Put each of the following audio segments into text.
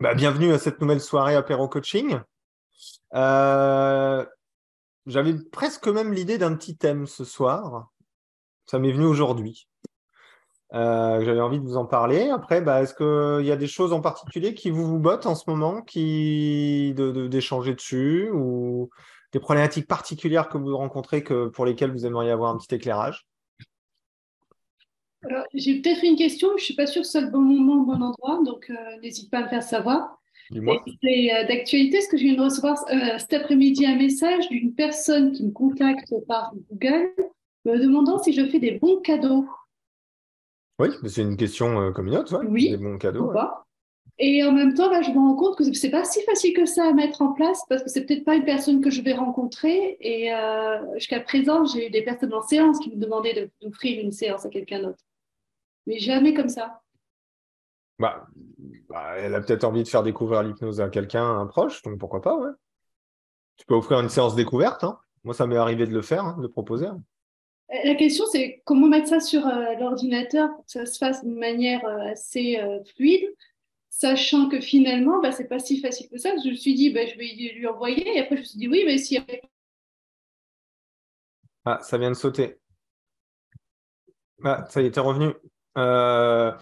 Bienvenue à cette nouvelle soirée apéro coaching. Euh, J'avais presque même l'idée d'un petit thème ce soir. Ça m'est venu aujourd'hui. J'avais envie de vous en parler. Après, est-ce qu'il y a des choses en particulier qui vous bottent en ce moment, d'échanger dessus, ou des problématiques particulières que vous rencontrez pour lesquelles vous aimeriez avoir un petit éclairage? Alors, j'ai peut-être une question, je ne suis pas sûre que ce soit le bon moment, le bon endroit, donc n'hésite pas à me faire savoir. Et Dis-moi. c'est d'actualité, parce que je viens de recevoir cet après-midi un message d'une personne qui me contacte par Google me demandant si je fais des bons cadeaux. Oui, mais c'est une question comme une autre, ouais. Des Oui, bons cadeaux, ou ouais. pas. Et en même temps, là, je me rends compte que c'est pas si facile que ça à mettre en place, parce que c'est peut-être pas une personne que je vais rencontrer. Et jusqu'à présent, j'ai eu des personnes en séance qui me demandaient d'offrir une séance à quelqu'un d'autre, mais jamais comme ça. Bah, Elle a peut-être envie de faire découvrir l'hypnose à quelqu'un, un proche, donc pourquoi pas, ouais. Tu peux offrir une séance découverte, hein. Moi, ça m'est arrivé de le faire, hein, de proposer, hein. La question, c'est comment mettre ça sur l'ordinateur pour que ça se fasse d'une manière assez fluide, sachant que finalement, bah, c'est pas si facile que ça. Je me suis dit, bah, je vais lui envoyer, et après, je me suis dit, oui, mais si. Ah, ça vient de sauter. Ah, ça y est, t'es revenu. Euh,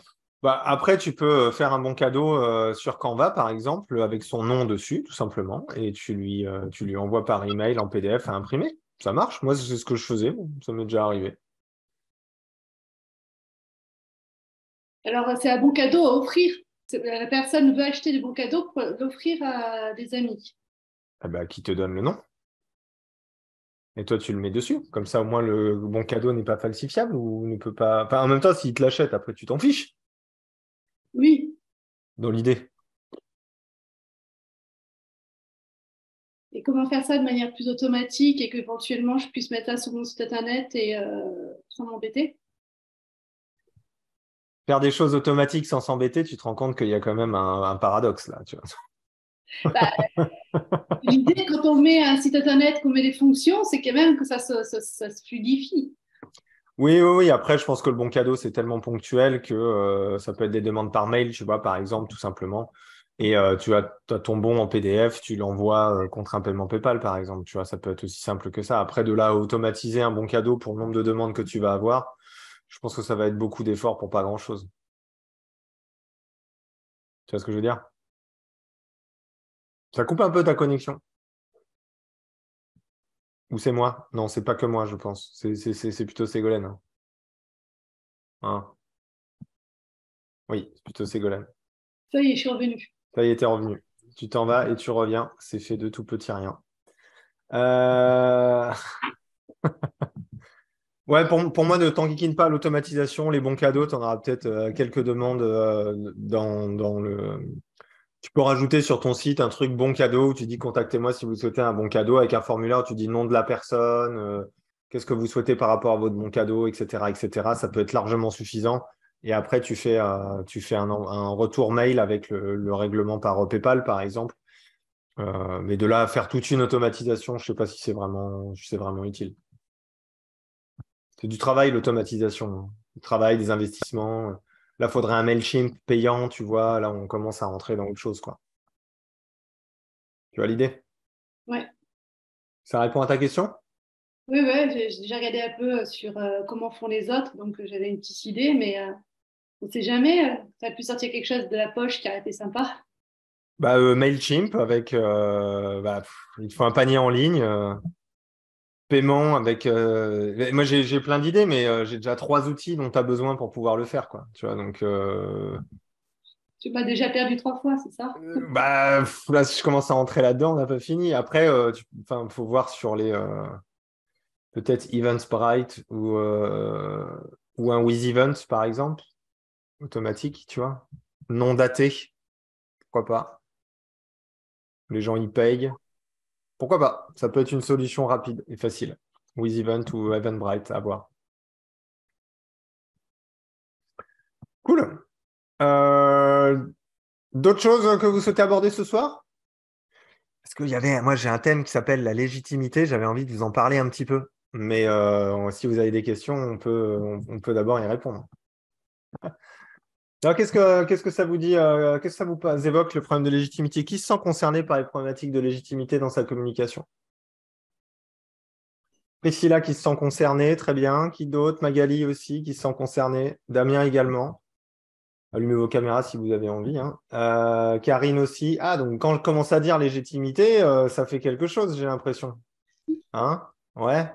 Après, tu peux faire un bon cadeau sur Canva, par exemple, avec son nom dessus, tout simplement, et tu lui envoies par email en PDF à imprimer. Ça marche. Moi, c'est ce que je faisais. Bon, ça m'est déjà arrivé. Alors, c'est un bon cadeau à offrir. La personne veut acheter des bons cadeaux pour l'offrir à des amis. Eh ben, qui te donne le nom? Et toi, tu le mets dessus. Comme ça, au moins, le bon cadeau n'est pas falsifiable ou ne peut pas. Enfin, en même temps, s'il te l'achète, après, tu t'en fiches, Oui. dans l'idée. Et comment faire ça de manière plus automatique et qu'éventuellement, je puisse mettre ça sur mon site internet et sans m'embêter? Faire des choses automatiques sans s'embêter, tu te rends compte qu'il y a quand même un paradoxe là, tu vois. Bah, l'idée, quand on met un site internet, qu'on met des fonctions, c'est quand même que ça se fluidifie. Oui, oui, oui. Après, je pense que le bon cadeau, c'est tellement ponctuel que ça peut être des demandes par mail, tu vois, par exemple, tout simplement. Et t'as ton bon en PDF, tu l'envoies contre un paiement PayPal, par exemple. Tu vois, ça peut être aussi simple que ça. Après, de là à automatiser un bon cadeau pour le nombre de demandes que tu vas avoir, je pense que ça va être beaucoup d'efforts pour pas grand-chose. Tu vois ce que je veux dire? Ça coupe un peu ta connexion. Ou c'est moi? Non, c'est pas que moi, je pense. C'est plutôt Ségolène, hein. Hein. Oui, c'est plutôt Ségolène. Ça y est, je suis revenue. Ça y est, t'es revenu. Tu t'en vas et tu reviens. C'est fait de tout petit rien. Euh, Ouais, pour moi, ne t'enquiquine pas à l'automatisation, les bons cadeaux, tu en auras peut-être quelques demandes dans le. Tu peux rajouter sur ton site un truc bon cadeau où tu dis contactez-moi si vous souhaitez un bon cadeau avec un formulaire où tu dis nom de la personne, qu'est-ce que vous souhaitez par rapport à votre bon cadeau, etc., etc. Ça peut être largement suffisant. Et après, tu fais un retour mail avec le règlement par PayPal, par exemple. Mais de là à faire toute une automatisation, je ne sais pas si c'est vraiment utile. C'est du travail, l'automatisation, hein. Du travail, des investissements. Là, il faudrait un Mailchimp payant, tu vois. Là, on commence à rentrer dans autre chose, quoi. Tu vois l'idée? Ouais. Ça répond à ta question? Oui, ouais, j'ai déjà regardé un peu sur comment font les autres, donc j'avais une petite idée, mais on ne sait jamais. Ça a pu sortir quelque chose de la poche qui a été sympa. Mailchimp avec, il te faut un panier en ligne, paiement avec. Moi, j'ai plein d'idées, mais j'ai déjà trois outils dont tu as besoin pour pouvoir le faire, quoi. Tu vois, donc, Tu m'as déjà perdu 3 fois, c'est ça? là, si je commence à rentrer là-dedans, on n'a pas fini. Après, enfin, faut voir sur les. Peut-être Eventbrite ou un WizEvent, par exemple, automatique, tu vois. Non daté, pourquoi pas. Les gens y payent. Pourquoi pas? Ça peut être une solution rapide et facile. WizEvent ou Eventbrite, à voir. Cool. Euh, D'autres choses que vous souhaitez aborder ce soir? Parce qu'il y avait, moi j'ai un thème qui s'appelle la légitimité, j'avais envie de vous en parler un petit peu. Mais si vous avez des questions, on peut d'abord y répondre. Alors, qu'est-ce que ça vous dit, qu'est-ce que ça vous évoque le problème de légitimité? Qui se sent concerné par les problématiques de légitimité dans sa communication? Priscilla qui se sent concernée, très bien. Qui d'autre? Magali aussi qui se sent concernée. Damien également. Allumez vos caméras si vous avez envie, hein. Karine aussi. Ah, donc quand je commence à dire légitimité, ça fait quelque chose, j'ai l'impression. Hein? Ouais.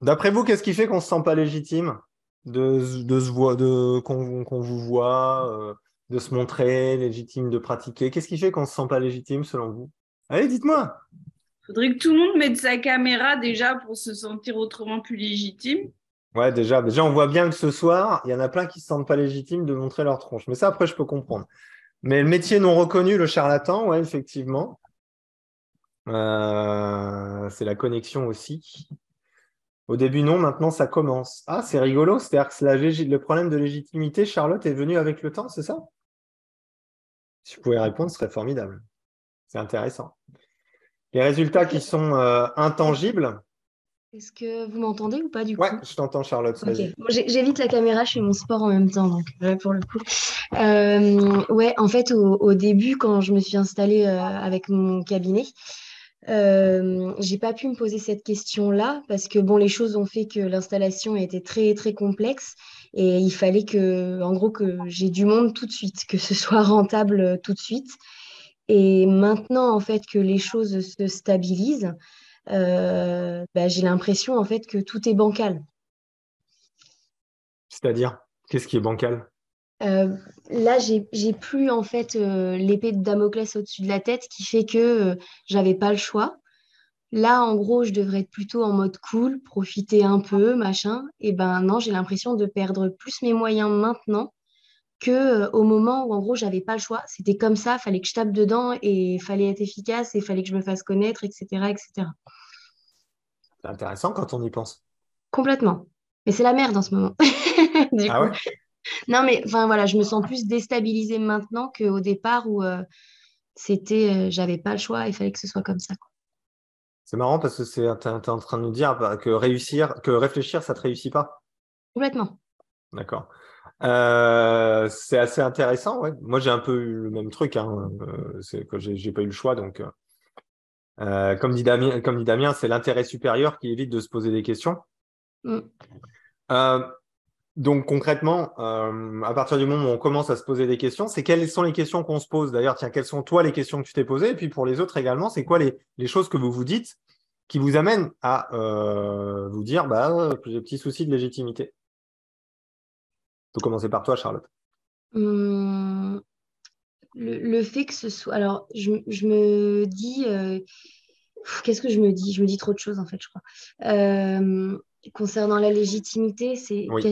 D'après vous, qu'est-ce qui fait qu'on ne se sent pas légitime qu'on vous voit, de se montrer, légitime de pratiquer? Qu'est-ce qui fait qu'on ne se sent pas légitime selon vous? Allez, dites-moi. Faudrait que tout le monde mette sa caméra déjà pour se sentir autrement plus légitime. Ouais, déjà, on voit bien que ce soir, il y en a plein qui ne se sentent pas légitimes de montrer leur tronche. Mais ça, après, je peux comprendre. Mais le métier non reconnu, le charlatan, ouais, effectivement. C'est la connexion aussi. Au début, non, maintenant, ça commence. Ah, c'est rigolo. C'est-à-dire que le problème de légitimité, Charlotte, est venu avec le temps, c'est ça? Si vous pouvez répondre, ce serait formidable. C'est intéressant. Les résultats qui sont intangibles. Est-ce que vous m'entendez ou pas du Ouais, coup? je t'entends, Charlotte. Ok. Vas-y. Bon, j'évite la caméra, je fais mon sport en même temps, donc pour le coup. Ouais, en fait, au début, quand je me suis installée avec mon cabinet, j'ai pas pu me poser cette question-là parce que bon, les choses ont fait que l'installation était très très complexe et il fallait en gros, que j'ai du monde tout de suite, que ce soit rentable tout de suite. Et maintenant, en fait, que les choses se stabilisent, bah, j'ai l'impression en fait que tout est bancal. C'est-à-dire, qu'est-ce qui est bancal? Euh, Là, j'ai plus en fait l'épée de Damoclès au-dessus de la tête qui fait que j'avais pas le choix. Là, en gros, je devrais être plutôt en mode cool, profiter un peu, machin. Et ben non, j'ai l'impression de perdre plus mes moyens maintenant que au moment où en gros, j'avais pas le choix. C'était comme ça, fallait que je tape dedans et fallait être efficace et fallait que je me fasse connaître, etc., etc. C'est intéressant quand on y pense. Complètement. Mais c'est la merde en ce moment. Du Ah coup. ouais? Non, mais enfin voilà, je me sens plus déstabilisée maintenant qu'au départ où j'avais pas le choix, il fallait que ce soit comme ça, quoi. C'est marrant parce que t'es en train de nous dire bah, que réfléchir, ça te réussit pas. Complètement. D'accord. C'est assez intéressant, ouais. Moi, j'ai un peu eu le même truc, hein. C'est que j'ai pas eu le choix, donc comme dit Damien, c'est l'intérêt supérieur qui évite de se poser des questions. Mm. Euh, donc concrètement, à partir du moment où on commence à se poser des questions, c'est quelles sont les questions qu'on se pose? D'ailleurs, tiens, quelles sont toi les questions que tu t'es posées? Et puis pour les autres également, c'est quoi les choses que vous vous dites qui vous amènent à vous dire, bah, j'ai des petits soucis de légitimité. On peut commencer par toi, Charlotte. Hum, le fait que ce soit... Alors, je me dis... qu'est-ce que je me dis? Je me dis trop de choses, en fait, je crois. Concernant la légitimité, c'est Oui,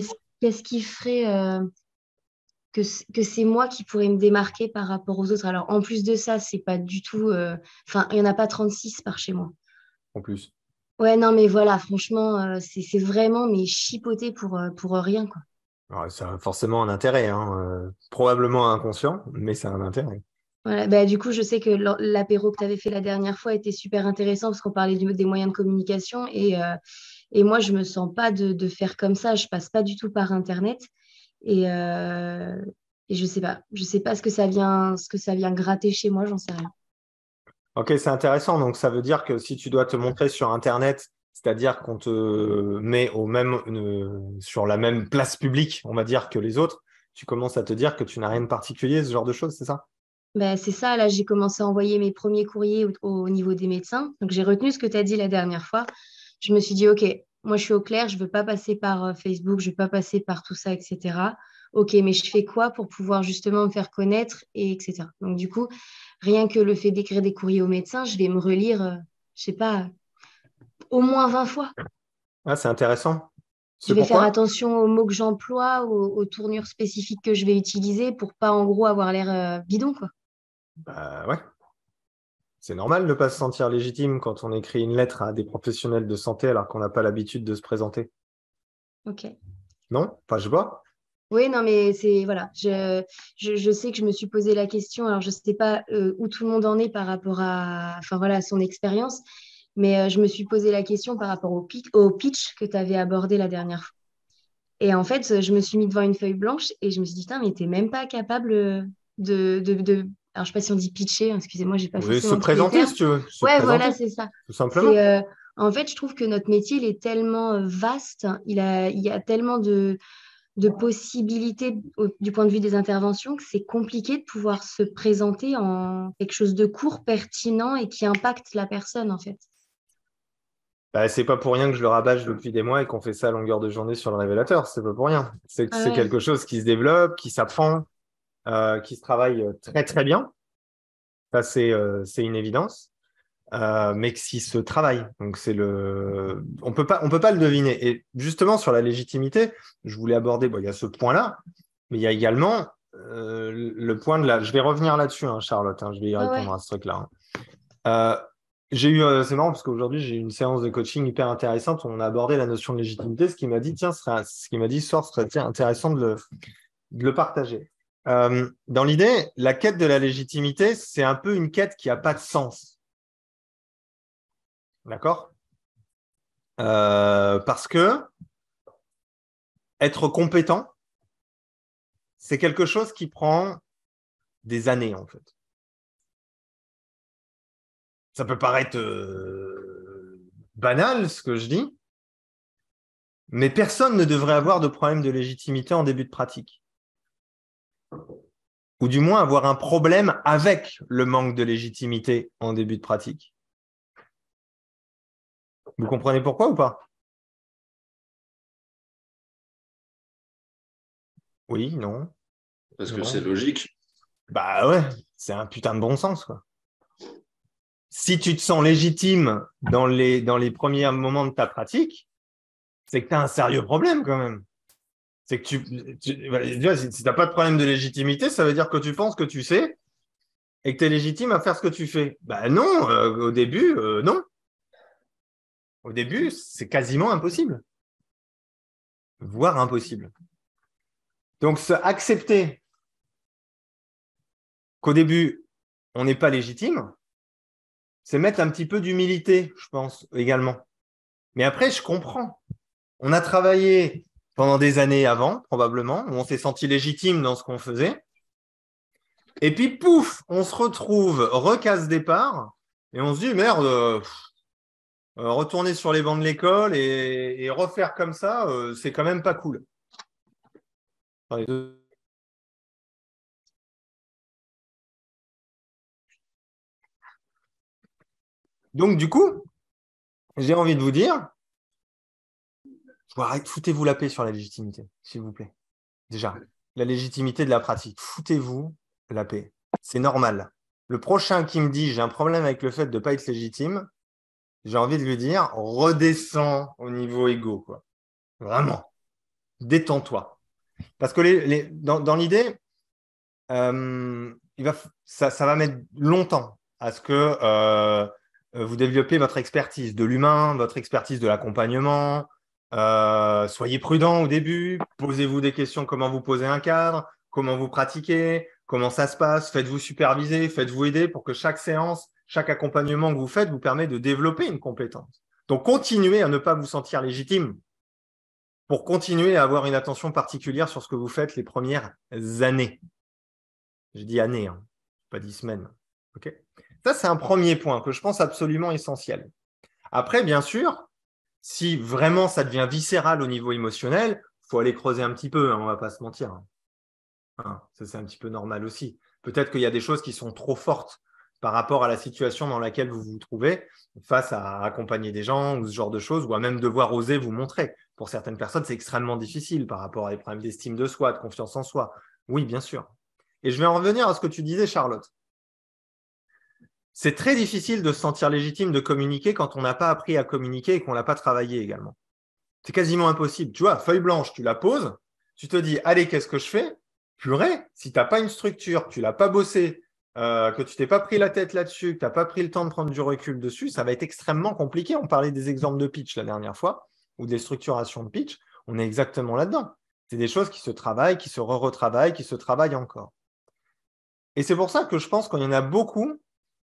qu'est-ce qui ferait que c'est moi qui pourrais me démarquer par rapport aux autres? Alors, en plus de ça, c'est pas du tout... Enfin, il n'y en a pas 36 par chez moi. en plus. Ouais, non, mais voilà, franchement, c'est vraiment mais chipoté pour rien, quoi. Alors, ça a forcément un intérêt, hein, probablement inconscient, mais ça a un intérêt. Voilà, bah, du coup, je sais que l'apéro que tu avais fait la dernière fois était super intéressant parce qu'on parlait des moyens de communication et moi, je me sens pas de faire comme ça. Je passe pas du tout par Internet et, euh, et je sais pas ce que ça vient gratter chez moi, j'en sais rien. Ok, c'est intéressant. Donc, ça veut dire que si tu dois te montrer sur Internet, c'est-à-dire qu'on te met sur la même place publique, on va dire, que les autres, tu commences à te dire que tu n'as rien de particulier, ce genre de choses, c'est ça? Bah, c'est ça, là, j'ai commencé à envoyer mes premiers courriers au niveau des médecins. Donc, j'ai retenu ce que tu as dit la dernière fois. Je me suis dit, OK, moi, je suis au clair, je ne veux pas passer par Facebook, je ne veux pas passer par tout ça, etc. OK, mais je fais quoi pour pouvoir justement me faire connaître, et etc. Donc, du coup, rien que le fait d'écrire des courriers aux médecins, je vais me relire, je sais pas, au moins 20 fois. Ah, c'est intéressant. Je C'est vais faire pourquoi? attention aux mots que j'emploie, aux tournures spécifiques que je vais utiliser pour pas, en gros, avoir l'air bidon, quoi. Bah, ouais. C'est normal de ne pas se sentir légitime quand on écrit une lettre à des professionnels de santé alors qu'on n'a pas l'habitude de se présenter. OK. Non? Enfin, je vois. Oui, non, mais c'est voilà, je sais que je me suis posé la question. Alors, je ne sais pas où tout le monde en est par rapport enfin, voilà, à son expérience, mais je me suis posé la question par rapport au pitch que tu avais abordé la dernière fois. Et en fait, je me suis mis devant une feuille blanche et je me suis dit, putain, mais t'es même pas capable Alors, je sais pas si on dit pitcher, excusez-moi, j'ai pas Oui, se forcément tous les présenter termes. si tu veux, se Ouais, présenter, voilà, c'est ça. tout simplement. C'est, en fait, je trouve que notre métier, il est tellement vaste, il y a tellement de possibilités du point de vue des interventions que c'est compliqué de pouvoir se présenter en quelque chose de court, pertinent et qui impacte la personne, en fait. Bah, c'est pas pour rien que je le rabâche depuis des mois et qu'on fait ça à longueur de journée sur le révélateur. C'est pas pour rien. C'est que Ah c'est ouais. quelque chose qui se développe, qui s'apprend, qui se travaille très très bien. Ça, c'est une évidence. Mais que s'il se travaille. Donc, on peut pas le deviner. Et justement, sur la légitimité, je voulais aborder, bon, il y a ce point-là, mais il y a également le point de la. Je vais revenir là-dessus, hein, Charlotte, hein, je vais y Ouais, répondre ouais. à ce truc-là. C'est marrant parce qu'aujourd'hui, j'ai eu une séance de coaching hyper intéressante où on a abordé la notion de légitimité, ce qui m'a dit, tiens, ce qui m'a dit, ce serait tiens, intéressant de le partager. Dans l'idée, la quête de la légitimité, c'est un peu une quête qui n'a pas de sens. D'accord? Parce que être compétent, c'est quelque chose qui prend des années, en fait. Ça peut paraître banal, ce que je dis, mais personne ne devrait avoir de problème de légitimité en début de pratique. Ou du moins avoir un problème avec le manque de légitimité en début de pratique. Vous comprenez pourquoi ou pas? Oui, non, Parce que c'est non. logique. Bah ouais, c'est un putain de bon sens, quoi. Si tu te sens légitime dans les premiers moments de ta pratique, c'est que tu as un sérieux problème quand même. C'est que si tu n'as pas de problème de légitimité, ça veut dire que tu penses que tu sais et que tu es légitime à faire ce que tu fais. Ben non, au début, non. Au début, c'est quasiment impossible, voire impossible. Donc, accepter qu'au début, on n'est pas légitime, c'est mettre un petit peu d'humilité, je pense, également. Mais après, je comprends. On a travaillé pendant des années avant, probablement, où on s'est senti légitime dans ce qu'on faisait. Et puis, pouf, on se retrouve recasse départ et on se dit, merde, retourner sur les bancs de l'école et refaire comme ça, c'est quand même pas cool. Donc, du coup, j'ai envie de vous dire, foutez-vous la paix sur la légitimité, s'il vous plaît. Déjà, la légitimité de la pratique, foutez-vous la paix. C'est normal. Le prochain qui me dit j'ai un problème avec le fait de ne pas être légitime, j'ai envie de lui dire redescends au niveau égo, quoi. Vraiment. Détends-toi. Parce que dans l'idée, ça va mettre longtemps à ce que vous développez votre expertise de l'humain, votre expertise de l'accompagnement. Soyez prudent au début, posez-vous des questions, comment vous posez un cadre, comment vous pratiquez, comment ça se passe, faites-vous superviser, faites-vous aider pour que chaque séance, chaque accompagnement que vous faites vous permet de développer une compétence. Donc, continuez à ne pas vous sentir légitime pour continuer à avoir une attention particulière sur ce que vous faites les premières années. Je dis années, hein, pas 10 semaines. Okay, ça, c'est un premier point que je pense absolument essentiel. Après, bien sûr, si vraiment ça devient viscéral au niveau émotionnel, il faut aller creuser un petit peu, hein, on ne va pas se mentir. Hein, ça, c'est un petit peu normal aussi. Peut-être qu'il y a des choses qui sont trop fortes par rapport à la situation dans laquelle vous vous trouvez face à accompagner des gens ou ce genre de choses, ou à même devoir oser vous montrer. Pour certaines personnes, c'est extrêmement difficile par rapport à des problèmes d'estime de soi, de confiance en soi. Oui, bien sûr. Et je vais en revenir à ce que tu disais, Charlotte. C'est très difficile de se sentir légitime de communiquer quand on n'a pas appris à communiquer et qu'on ne l'a pas travaillé également. C'est quasiment impossible. Tu vois, feuille blanche, tu la poses, tu te dis, allez, qu'est-ce que je fais? Purée, si tu n'as pas une structure, tu ne l'as pas bossé, que tu t'es pas pris la tête là-dessus, que tu n'as pas pris le temps de prendre du recul dessus, ça va être extrêmement compliqué. On parlait des exemples de pitch la dernière fois, ou des structurations de pitch. On est exactement là-dedans. C'est des choses qui se travaillent, qui se retravaillent, qui se travaillent encore. Et c'est pour ça que je pense qu'il y en a beaucoup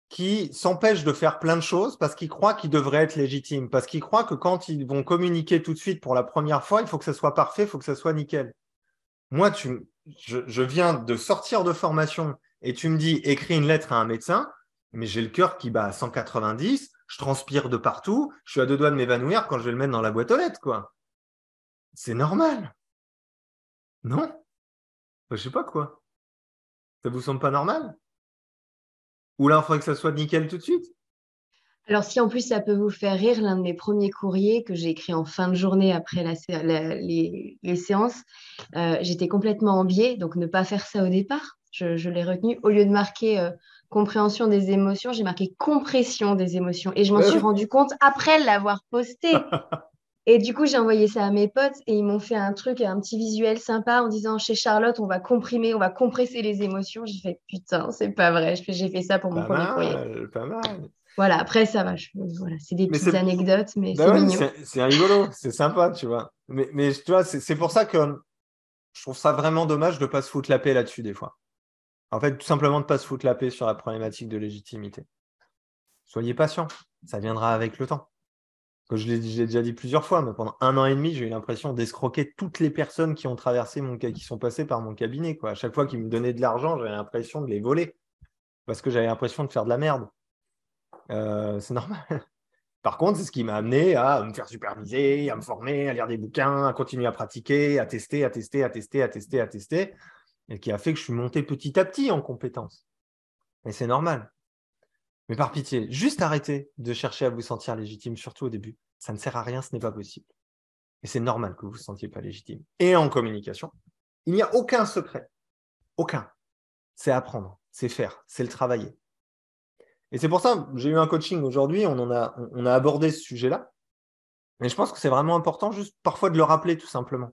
qui s'empêchent de faire plein de choses parce qu'ils croient qu'ils devraient être légitimes, parce qu'ils croient que quand ils vont communiquer tout de suite pour la première fois, il faut que ça soit parfait, il faut que ça soit nickel. Moi, je viens de sortir de formation et tu me dis écris une lettre à un médecin, mais j'ai le cœur qui bat à 190, je transpire de partout, je suis à 2 doigts de m'évanouir quand je vais le mettre dans la boîte aux lettres, quoi. C'est normal. Non? Je sais pas quoi. Ça vous semble pas normal? Ou là, il faudrait que ça soit nickel tout de suite? Alors, si en plus ça peut vous faire rire, l'un de mes premiers courriers que j'ai écrit en fin de journée après les séances, j'étais complètement en biais, donc ne pas faire ça au départ. Je l'ai retenu. Au lieu de marquer compréhension des émotions, j'ai marqué compression des émotions. Et je m'en suis rendu compte après l'avoir posté. Et du coup, j'ai envoyé ça à mes potes et ils m'ont fait un petit visuel sympa en disant chez Charlotte, on va compresser les émotions. J'ai fait putain, c'est pas vrai. J'ai fait ça pour mon premier courrier. Pas mal. Voilà, après, ça va. Voilà, c'est des petites anecdotes, mais bah c'est ouais, mignon. c'est rigolo, c'est sympa, tu vois. Mais tu vois, c'est pour ça que je trouve ça vraiment dommage de ne pas se foutre la paix là-dessus, des fois. En fait, tout simplement de ne pas se foutre la paix sur la problématique de légitimité. Soyez patient, ça viendra avec le temps. Je l'ai déjà dit plusieurs fois, mais pendant 1 an et demi, j'ai eu l'impression d'escroquer toutes les personnes qui ont traversé qui sont passées par mon cabinet, quoi. À chaque fois qu'ils me donnaient de l'argent, j'avais l'impression de les voler parce que j'avais l'impression de faire de la merde. C'est normal. Par contre, c'est ce qui m'a amené à me faire superviser, à me former, à lire des bouquins, à continuer à pratiquer, à tester, et qui a fait que je suis monté petit à petit en compétences. Et c'est normal. Mais par pitié, juste arrêtez de chercher à vous sentir légitime, surtout au début. Ça ne sert à rien, ce n'est pas possible. Et c'est normal que vous ne vous sentiez pas légitime. Et en communication, il n'y a aucun secret. Aucun. C'est apprendre, c'est faire, c'est le travailler. Et c'est pour ça que j'ai eu un coaching aujourd'hui, on a abordé ce sujet-là. Mais je pense que c'est vraiment important juste parfois de le rappeler tout simplement.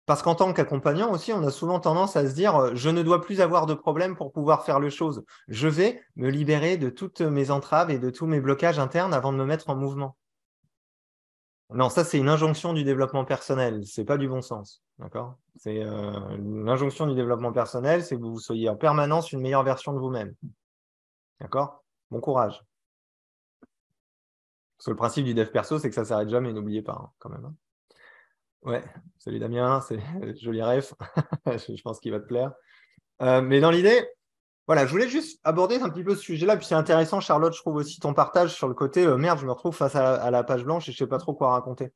Parce qu'en tant qu'accompagnant aussi, on a souvent tendance à se dire « je ne dois plus avoir de problème pour pouvoir faire les choses. Je vais me libérer de toutes mes entraves et de tous mes blocages internes avant de me mettre en mouvement. » Non, ça c'est une injonction du développement personnel, c'est pas du bon sens. D'accord ? C'est l'injonction du développement personnel, c'est que vous soyez en permanence une meilleure version de vous-même. D'accord ? Bon courage. Parce que le principe du dev perso, c'est que ça ne s'arrête jamais, n'oubliez pas, hein, quand même. Hein. Ouais, salut Damien, c'est joli ref. Je pense qu'il va te plaire. Mais dans l'idée, voilà, je voulais juste aborder un petit peu ce sujet-là. Puis c'est intéressant, Charlotte, je trouve aussi ton partage sur le côté merde, je me retrouve face à la page blanche et je ne sais pas trop quoi raconter.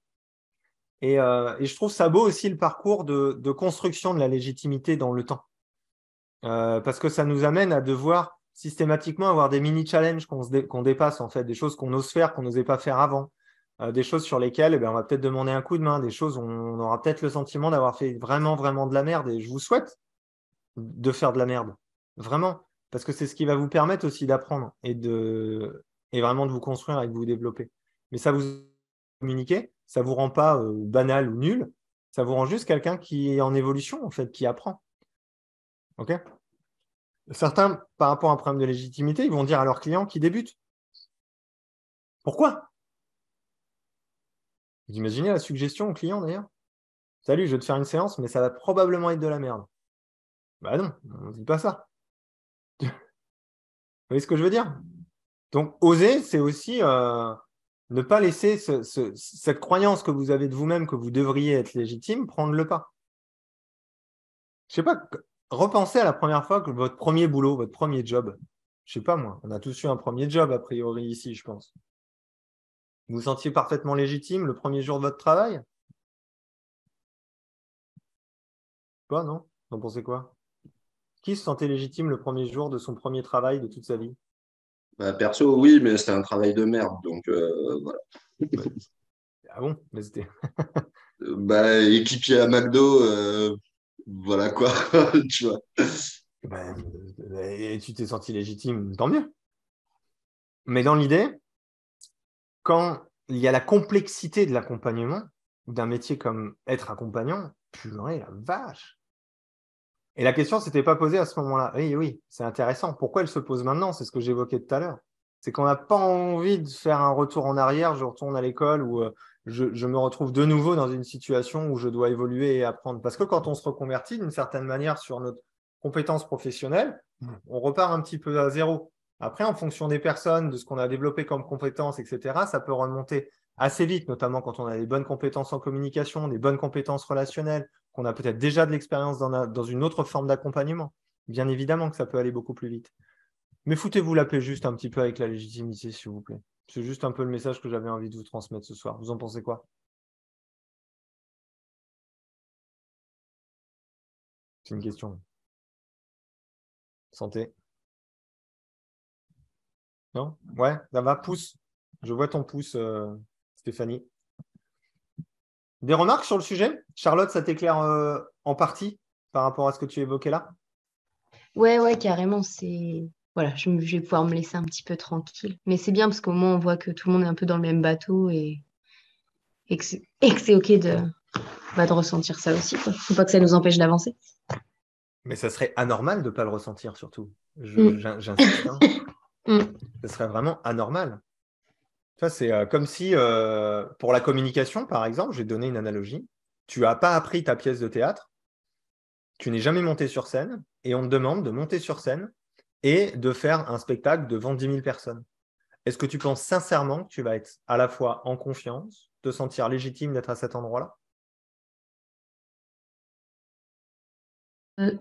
Et je trouve ça beau aussi le parcours de construction de la légitimité dans le temps. Parce que ça nous amène à devoir systématiquement avoir des mini-challenges qu'on dépasse, en fait, des choses qu'on ose faire, qu'on n'osait pas faire avant. Des choses sur lesquelles on va peut-être demander un coup de main, des choses où on aura peut-être le sentiment d'avoir fait vraiment, vraiment de la merde. Et je vous souhaite de faire de la merde. Vraiment. Parce que c'est ce qui va vous permettre aussi d'apprendre et vraiment de vous construire et de vous développer. Mais ça vous communiquer, ça ne vous rend pas banal ou nul. Ça vous rend juste quelqu'un qui est en évolution, en fait, qui apprend. OK ? Certains, par rapport à un problème de légitimité, ils vont dire à leurs clients qui débutent. Pourquoi ? Vous imaginez la suggestion au client d'ailleurs ? Salut, je vais te faire une séance, mais ça va probablement être de la merde. Bah non, on ne dit pas ça. Vous voyez ce que je veux dire ? Donc, oser, c'est aussi ne pas laisser cette croyance que vous avez de vous-même, que vous devriez être légitime, prendre le pas. Je ne sais pas, repensez à la première fois que votre premier boulot, votre premier job. Je ne sais pas moi, on a tous eu un premier job a priori ici, je pense. Vous vous sentiez parfaitement légitime le premier jour de votre travail ? Pas, non ? Vous en pensez quoi ? Qui se sentait légitime le premier jour de son premier travail de toute sa vie ? Bah, perso, oui, mais c'était un travail de merde, donc voilà. Ouais. Ah bon ? Mais c'était... Bah, équipier à McDo, voilà quoi, tu vois. Et tu t'es senti légitime, tant mieux. Mais dans l'idée, quand il y a la complexité de l'accompagnement, ou d'un métier comme être accompagnant, purée, la vache. Et la question ne s'était pas posée à ce moment-là. Oui, c'est intéressant. Pourquoi elle se pose maintenant ? C'est ce que j'évoquais tout à l'heure. C'est qu'on n'a pas envie de faire un retour en arrière, je retourne à l'école ou je me retrouve de nouveau dans une situation où je dois évoluer et apprendre. Parce que quand on se reconvertit d'une certaine manière sur notre compétence professionnelle, on repart un petit peu à zéro. Après, en fonction des personnes, de ce qu'on a développé comme compétences, etc., ça peut remonter assez vite, notamment quand on a des bonnes compétences en communication, des bonnes compétences relationnelles, qu'on a peut-être déjà de l'expérience dans une autre forme d'accompagnement. Bien évidemment que ça peut aller beaucoup plus vite. Mais foutez-vous la paix juste un petit peu avec la légitimité, s'il vous plaît. C'est juste un peu le message que j'avais envie de vous transmettre ce soir. Vous en pensez quoi? C'est une question. Santé. Non? Ouais, ça va, pouce. Je vois ton pouce, Stéphanie. Des remarques sur le sujet? Charlotte, ça t'éclaire en partie par rapport à ce que tu évoquais là? Ouais, carrément. Voilà, je vais pouvoir me laisser un petit peu tranquille. Mais c'est bien parce qu'au moins, on voit que tout le monde est un peu dans le même bateau et que c'est OK de ressentir ça aussi, quoi. Faut pas que ça nous empêche d'avancer. Mais ça serait anormal de ne pas le ressentir, surtout. Mm. J'insiste, hein. Mm. Ce serait vraiment anormal. Ça, c'est comme si, pour la communication, par exemple, je vais te donner une analogie. Tu n'as pas appris ta pièce de théâtre, tu n'es jamais monté sur scène, et on te demande de monter sur scène et de faire un spectacle devant 10 000 personnes. Est-ce que tu penses sincèrement que tu vas être à la fois en confiance, te sentir légitime d'être à cet endroit-là?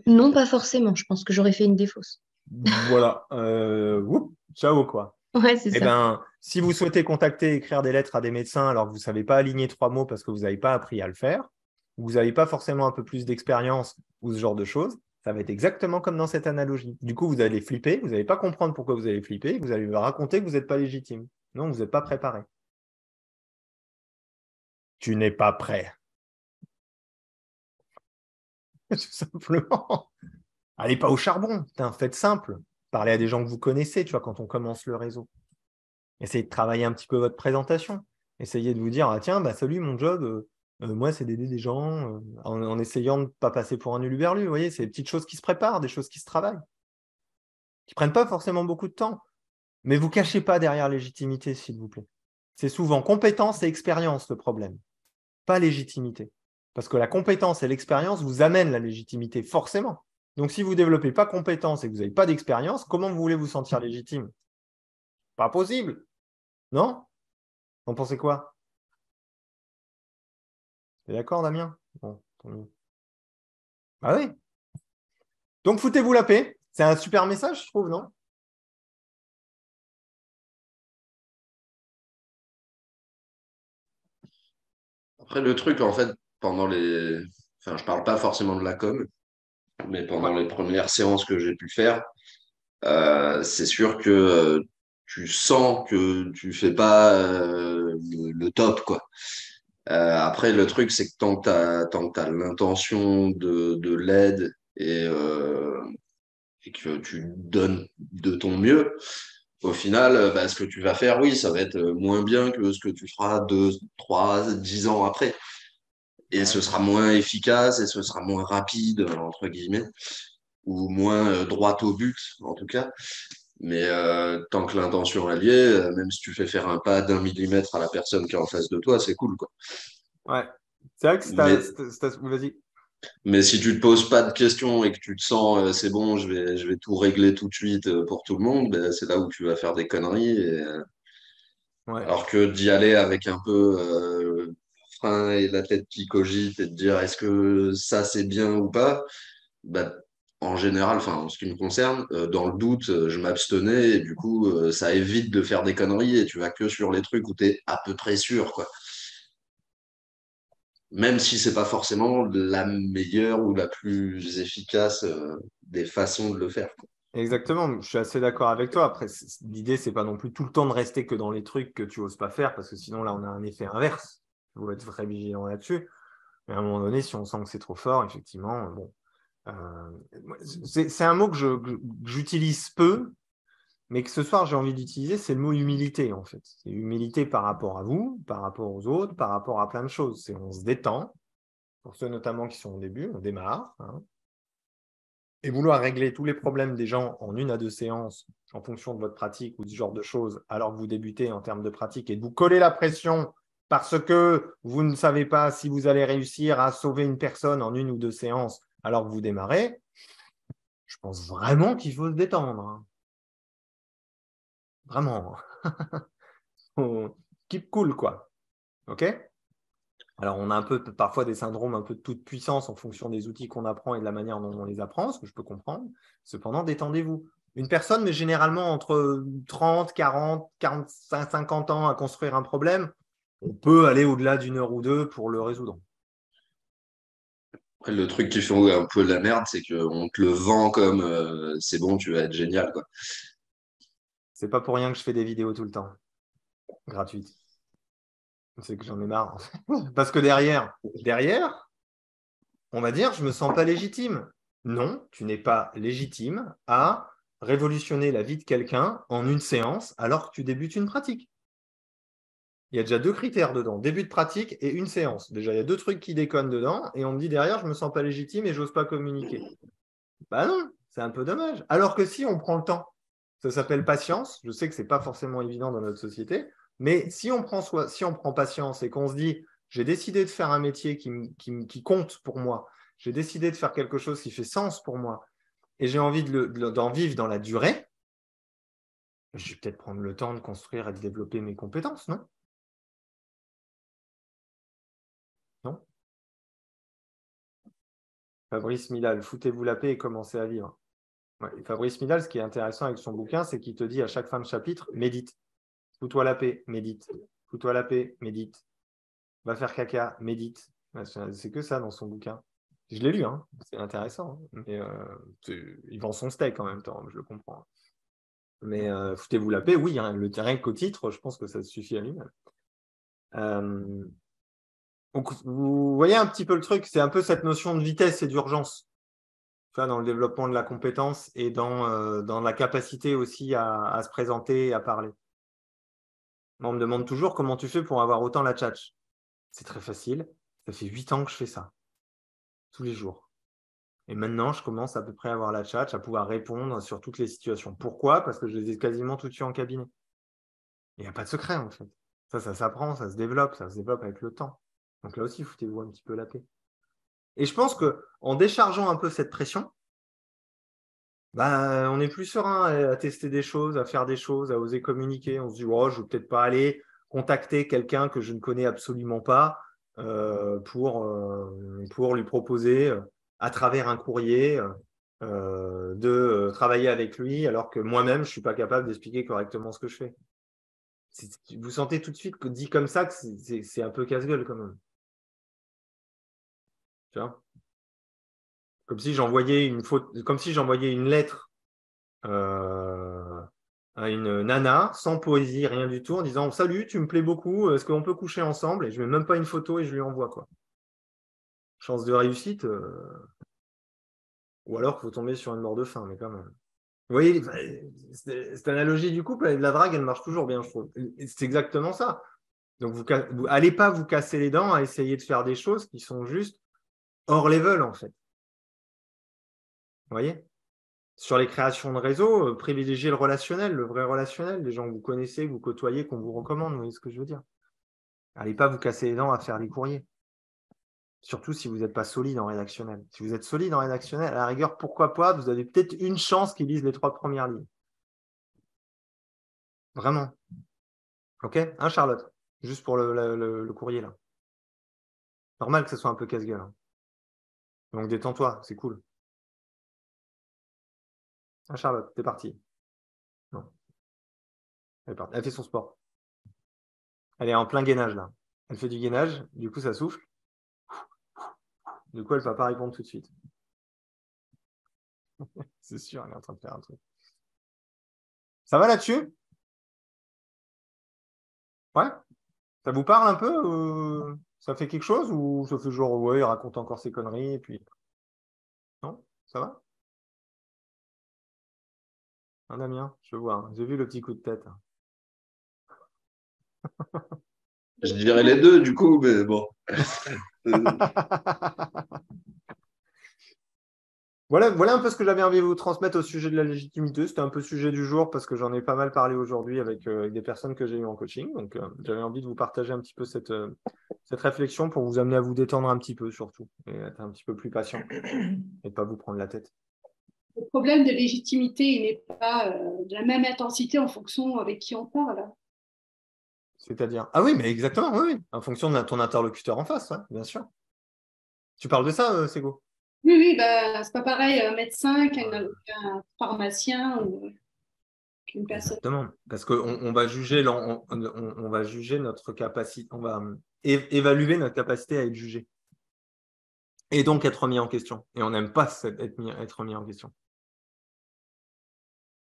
Non, pas forcément. Je pense que j'aurais fait une défausse. Voilà. Ciao, quoi. Ouais, c'est Eh ça. bien, si vous souhaitez contacter, écrire des lettres à des médecins alors que vous ne savez pas aligner 3 mots parce que vous n'avez pas appris à le faire, vous n'avez pas forcément un peu plus d'expérience ou ce genre de choses, ça va être exactement comme dans cette analogie. Du coup, vous allez flipper, vous n'allez pas comprendre pourquoi vous allez flipper, vous allez raconter que vous n'êtes pas légitime. Non, vous n'êtes pas préparé. Tu n'es pas prêt. Tout simplement. Allez pas au charbon. Putain, faites simple. Parlez à des gens que vous connaissez, tu vois, quand on commence le réseau. Essayez de travailler un petit peu votre présentation. Essayez de vous dire, ah, tiens, bah, salut, mon job, moi, c'est d'aider des gens en essayant de ne pas passer pour un uluberlu. Vous voyez, c'est des petites choses qui se préparent, des choses qui se travaillent, qui ne prennent pas forcément beaucoup de temps. Mais vous ne cachez pas derrière légitimité, s'il vous plaît. C'est souvent compétence et expérience le problème, pas légitimité. Parce que la compétence et l'expérience vous amènent la légitimité, forcément. Donc, si vous ne développez pas compétence et que vous n'avez pas d'expérience, comment vous voulez vous sentir légitime? Pas possible. Non? Vous en pensez quoi? T'es d'accord, Damien? Bon, tant mieux. Ah oui. Donc, foutez-vous la paix. C'est un super message, je trouve, non? Après, le truc, en fait, pendant les. Enfin, je parle pas forcément de la com, mais Ouais. pendant les premières séances que j'ai pu faire, c'est sûr que tu sens que tu fais pas le top, quoi. Après, le truc, c'est que tant que t'as l'intention de l'aide et que tu donnes de ton mieux, au final, bah, ce que tu vas faire, oui, ça va être moins bien que ce que tu feras 2, 3, 10 ans après. Et ce Ouais. sera moins efficace et ce sera moins rapide, entre guillemets, ou moins droit au but, en tout cas. Mais tant que l'intention est liée, même si tu fais faire un pas d'1 millimètre à la personne qui est en face de toi, c'est cool, quoi. Ouais. C'est vrai que Mais, Vas-y. mais si tu te poses pas de questions et que tu te sens, c'est bon, je vais tout régler tout de suite pour tout le monde, ben, c'est là où tu vas faire des conneries. Ouais. Alors que d'y aller avec un peu frein et la tête qui cogite et de dire est-ce que ça c'est bien ou pas, bah, en général, enfin en ce qui me concerne, dans le doute, je m'abstenais et du coup ça évite de faire des conneries et tu vas que sur les trucs où tu es à peu près sûr, quoi. Même si c'est pas forcément la meilleure ou la plus efficace des façons de le faire, quoi. Exactement. Je suis assez d'accord avec toi. Après, l'idée, c'est pas non plus tout le temps de rester que dans les trucs que tu oses pas faire, parce que sinon, là, on a un effet inverse. Il faut être très vigilant là-dessus. Mais à un moment donné, si on sent que c'est trop fort, effectivement, bon. C'est un mot que j'utilise peu, mais que ce soir, j'ai envie d'utiliser, c'est le mot humilité, en fait. C'est humilité par rapport à vous, par rapport aux autres, par rapport à plein de choses. C'est on se détend, pour ceux notamment qui sont au début, on démarre, hein. Et vouloir régler tous les problèmes des gens en 1 à 2 séances, en fonction de votre pratique ou ce genre de choses, alors que vous débutez en termes de pratique, et de vous coller la pression parce que vous ne savez pas si vous allez réussir à sauver une personne en 1 ou 2 séances alors que vous démarrez, je pense vraiment qu'il faut se détendre. Hein. Vraiment. Faut keep cool, quoi. OK? Alors, on a un peu parfois des syndromes un peu de toute puissance en fonction des outils qu'on apprend et de la manière dont on les apprend, ce que je peux comprendre. Cependant, détendez-vous. Une personne met généralement entre 30, 40, 45, 50 ans à construire un problème. On peut aller au-delà d'une heure ou deux pour le résoudre. Après, le truc qui fait un peu de la merde, c'est qu'on te le vend comme c'est bon, tu vas être génial, quoi. C'est pas pour rien que je fais des vidéos tout le temps, gratuites. C'est que j'en ai marre. Parce que derrière, on va dire, je ne me sens pas légitime. Non, tu n'es pas légitime à révolutionner la vie de quelqu'un en une séance alors que tu débutes une pratique. Il y a déjà 2 critères dedans, début de pratique et une séance. Déjà, il y a 2 trucs qui déconnent dedans et on me dit derrière, je ne me sens pas légitime et je n'ose pas communiquer. Bah non, c'est un peu dommage. Alors que si on prend le temps, ça s'appelle patience. Je sais que ce n'est pas forcément évident dans notre société, mais si on prend patience et qu'on se dit, j'ai décidé de faire un métier qui compte pour moi, j'ai décidé de faire quelque chose qui fait sens pour moi, et j'ai envie d'en vivre dans la durée, je vais peut-être prendre le temps de construire et de développer mes compétences, non? Non? Fabrice Milal, foutez-vous la paix et commencez à vivre. Ouais. Fabrice Milal, ce qui est intéressant avec son bouquin, c'est qu'il te dit à chaque fin de chapitre, médite. Fous-toi la paix, médite. Fous-toi la paix, médite. Va faire caca, médite. C'est que ça dans son bouquin. Je l'ai lu, hein. C'est intéressant. Hein. Mais il vend son steak en même temps, je le comprends. Mais foutez-vous la paix, oui, hein, rien qu'au titre, je pense que ça suffit à lui-même. Donc, vous voyez un petit peu le truc, c'est un peu cette notion de vitesse et d'urgence dans le développement de la compétence et dans la capacité aussi à se présenter et à parler. Moi, on me demande toujours comment tu fais pour avoir autant la tchatch. C'est très facile. Ça fait 8 ans que je fais ça, tous les jours. Et maintenant, je commence à peu près à avoir la tchatch, à pouvoir répondre sur toutes les situations. Pourquoi? Parce que je les ai quasiment tout de suite en cabinet. Il n'y a pas de secret, en fait. Ça s'apprend, ça se développe avec le temps. Donc là aussi, foutez-vous un petit peu la paix. Et je pense qu'en déchargeant un peu cette pression, on est plus serein à tester des choses, à faire des choses, à oser communiquer. On se dit, oh, je ne vais peut-être pas aller contacter quelqu'un que je ne connais absolument pas pour lui proposer, à travers un courrier, de travailler avec lui, alors que moi-même, je ne suis pas capable d'expliquer correctement ce que je fais. Vous sentez tout de suite que dit comme ça que c'est un peu casse-gueule quand même. Tu vois? Comme si j'envoyais une lettre à une nana sans poésie, rien du tout, en disant salut, tu me plais beaucoup, est-ce qu'on peut coucher ensemble? Et je ne mets même pas une photo et je lui envoie quoi. Chance de réussite, ou alors qu'il faut tomber sur une mort de faim, mais quand même. Vous voyez, cette analogie du couple avec de la drague, elle marche toujours bien, je trouve. C'est exactement ça. Donc, vous allez pas vous casser les dents à essayer de faire des choses qui sont juste hors level, en fait. Vous voyez? Sur les créations de réseaux, privilégiez le relationnel, le vrai relationnel, les gens que vous connaissez, que vous côtoyez, qu'on vous recommande, vous voyez ce que je veux dire? Allez pas vous casser les dents à faire des courriers. Surtout si vous n'êtes pas solide en rédactionnel. Si vous êtes solide en rédactionnel, à la rigueur, pourquoi pas, vous avez peut-être une chance qu'ils lisent les 3 premières lignes. Vraiment. OK? Hein, Charlotte? Juste pour le courrier, là. Normal que ce soit un peu casse-gueule. Hein. Donc détends-toi, c'est cool. Hein, Charlotte, t'es partie. Non. Elle est partie. Elle fait son sport. Elle est en plein gainage, là. Elle fait du gainage, du coup, ça souffle. Du coup, elle ne va pas répondre tout de suite. C'est sûr, elle est en train de faire un truc. Ça va là-dessus? Ouais? Ça vous parle un peu? Ça fait quelque chose? Ou ça fait genre, ouais, il raconte encore ses conneries et puis. Non? Ça va? Un Damien, je vois. Hein. J'ai vu le petit coup de tête. Je dirais les deux, du coup, mais bon. Voilà un peu ce que j'avais envie de vous transmettre au sujet de la légitimité. C'était un peu le sujet du jour parce que j'en ai pas mal parlé aujourd'hui avec des personnes que j'ai eues en coaching. Donc, j'avais envie de vous partager un petit peu cette réflexion pour vous amener à vous détendre un petit peu surtout et être un petit peu plus patient et ne pas vous prendre la tête. le problème de légitimité, il n'est pas de la même intensité en fonction avec qui on parle. C'est-à-dire… Ah oui, mais exactement, oui, oui. En fonction de ton interlocuteur en face, ouais, bien sûr. Tu parles de ça, Sego? Oui, oui, bah, c'est pas pareil un médecin qu'un pharmacien ou qu'une personne. Exactement. Parce qu'on va juger, on va juger notre capacité, on va évaluer notre capacité à être jugé. Et donc être remis en question. Et on n'aime pas être remis en question.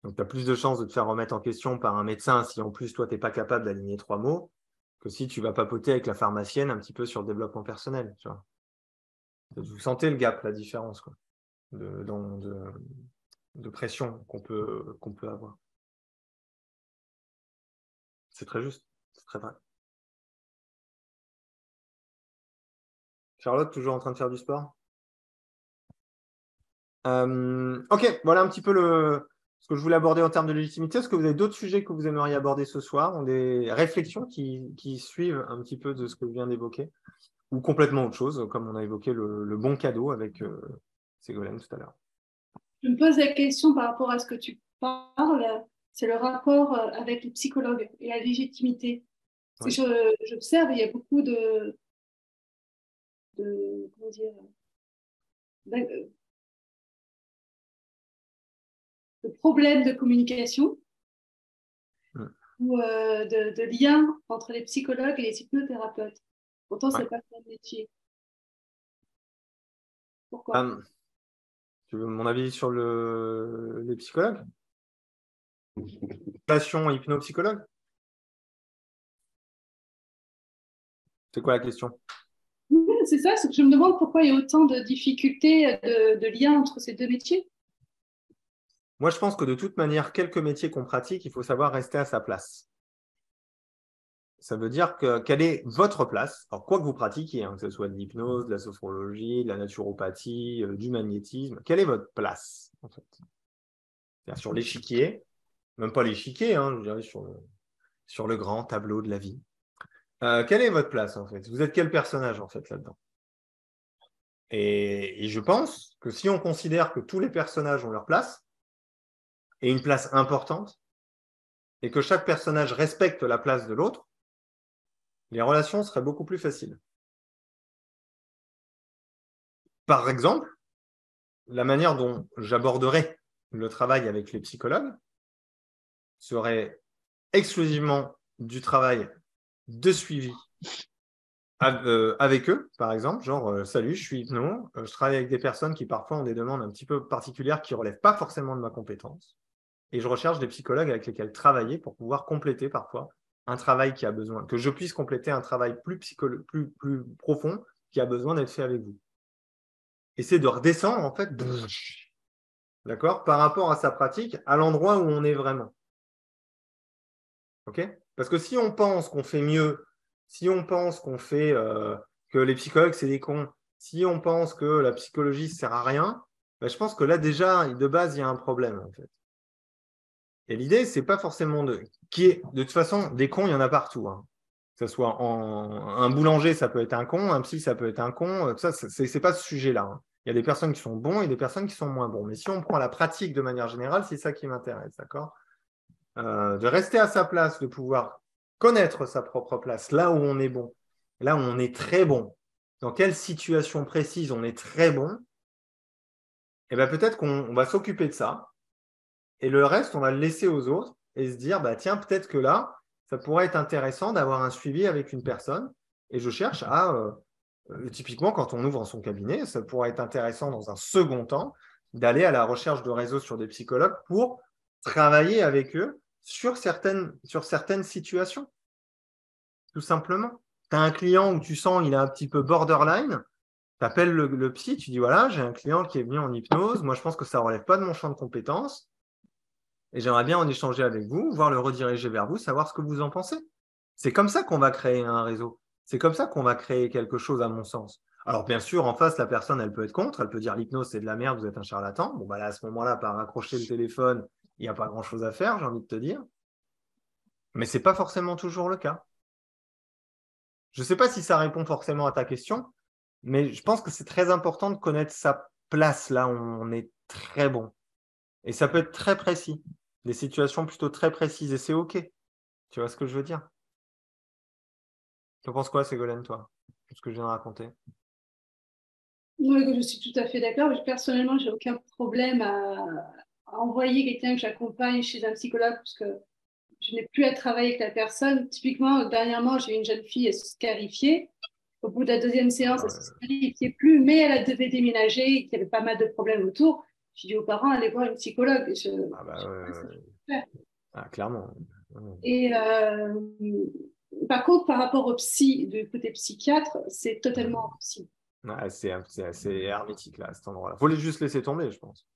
Donc, tu as plus de chances de te faire remettre en question par un médecin si en plus, toi, tu n'es pas capable d'aligner 3 mots que si tu vas papoter avec la pharmacienne un petit peu sur le développement personnel. Tu vois. Vous sentez le gap, la différence quoi, de pression qu'on peut avoir. C'est très juste, c'est très vrai. Charlotte, toujours en train de faire du sport? Ok, voilà un petit peu ce que je voulais aborder en termes de légitimité. Est-ce que vous avez d'autres sujets que vous aimeriez aborder ce soir, ou des réflexions qui suivent un petit peu de ce que je viens d'évoquer, ou complètement autre chose, comme on a évoqué le bon cadeau avec Ségolène tout à l'heure? Je me pose la question par rapport à ce que tu parles, c'est le rapport avec les psychologues et la légitimité. Oui. J'observe, il y a beaucoup comment dire, de problèmes de communication ou de liens entre les psychologues et les hypnothérapeutes. Pourtant, ce n'est pas le métier. Pourquoi? Tu veux mon avis sur les psychologues? Relation hypnopsychologue? C'est quoi la question? C'est ça, c'est que je me demande pourquoi il y a autant de difficultés, de liens entre ces deux métiers. Moi, je pense que de toute manière, quelque métier qu'on pratique, il faut savoir rester à sa place. Ça veut dire quelle est votre place, alors quoi que vous pratiquiez, que ce soit de l'hypnose, de la sophrologie, de la naturopathie, du magnétisme, quelle est votre place en fait? C'est-à-dire sur l'échiquier, même pas l'échiquier, je dirais sur le grand tableau de la vie. Quelle est votre place en fait? Vous êtes quel personnage en fait là-dedans? Et je pense que si on considère que tous les personnages ont leur place, et une place importante, et que chaque personnage respecte la place de l'autre, les relations seraient beaucoup plus faciles. Par exemple, la manière dont j'aborderais le travail avec les psychologues serait exclusivement du travail de suivi avec eux, par exemple, genre salut, je suis hypno, je travaille avec des personnes qui parfois ont des demandes un petit peu particulières qui ne relèvent pas forcément de ma compétence, et je recherche des psychologues avec lesquels travailler pour pouvoir compléter parfois un travail qui a besoin, que je puisse compléter un travail plus profond qui a besoin d'être fait avec vous. Et c'est de redescendre en fait, d'accord, par rapport à sa pratique, à l'endroit où on est vraiment. Ok? Parce que si on pense qu'on fait mieux, si on pense qu'on fait que les psychologues c'est des cons, si on pense que la psychologie ne sert à rien, ben, je pense que là déjà de base il y a un problème en fait. Et l'idée c'est pas forcément de toute façon des cons il y en a partout. Que ce soit un boulanger ça peut être un con, un psy ça peut être un con, ça c'est pas ce sujet-là. Il y a des personnes qui sont bons et des personnes qui sont moins bons. Mais si on prend la pratique de manière générale, c'est ça qui m'intéresse, d'accord? De rester à sa place, de pouvoir connaître sa propre place, là où on est bon, là où on est très bon, dans quelle situation précise on est très bon, et bien peut-être qu'on va s'occuper de ça, et le reste, on va le laisser aux autres, et se dire, bah, tiens, peut-être que là, ça pourrait être intéressant d'avoir un suivi avec une personne, et je cherche à, typiquement, quand on ouvre son cabinet, ça pourrait être intéressant dans un second temps d'aller à la recherche de réseaux sur des psychologues pour travailler avec eux sur certaines situations, tout simplement. Tu as un client où tu sens qu'il est un petit peu borderline, tu appelles le psy, tu dis voilà, j'ai un client qui est venu en hypnose, moi je pense que ça ne relève pas de mon champ de compétences, et j'aimerais bien en échanger avec vous, voire le rediriger vers vous, savoir ce que vous en pensez. C'est comme ça qu'on va créer un réseau. C'est comme ça qu'on va créer quelque chose, à mon sens. Alors, bien sûr, en face, la personne, elle peut être contre, elle peut dire l'hypnose, c'est de la merde, vous êtes un charlatan. Bon, bah là, à ce moment-là, par raccrocher le téléphone, il n'y a pas grand-chose à faire, j'ai envie de te dire. Mais ce n'est pas forcément toujours le cas. Je ne sais pas si ça répond forcément à ta question, mais je pense que c'est très important de connaître sa place là où on est très bon. Et ça peut être très précis, des situations plutôt très précises, et c'est OK. Tu vois ce que je veux dire? Tu en penses quoi, Ségolène, toi, tout ce que je viens de raconter? Oui, je suis tout à fait d'accord. Personnellement, j'ai aucun problème à envoyer quelqu'un que j'accompagne chez un psychologue parce que je n'ai plus à travailler avec la personne. Typiquement, dernièrement, j'ai eu une jeune fille, elle se scarifiait. Au bout de la deuxième séance, elle ne se scarifiait plus, mais elle devait déménager, il y avait pas mal de problèmes autour. J'ai dit aux parents, allez voir une psychologue. Ah bah, clairement. Et par contre, par rapport au psy, du côté psychiatre, c'est totalement impossible. Ouais, c'est assez hermétique là, à cet endroit-là. Il faut juste laisser tomber, je pense.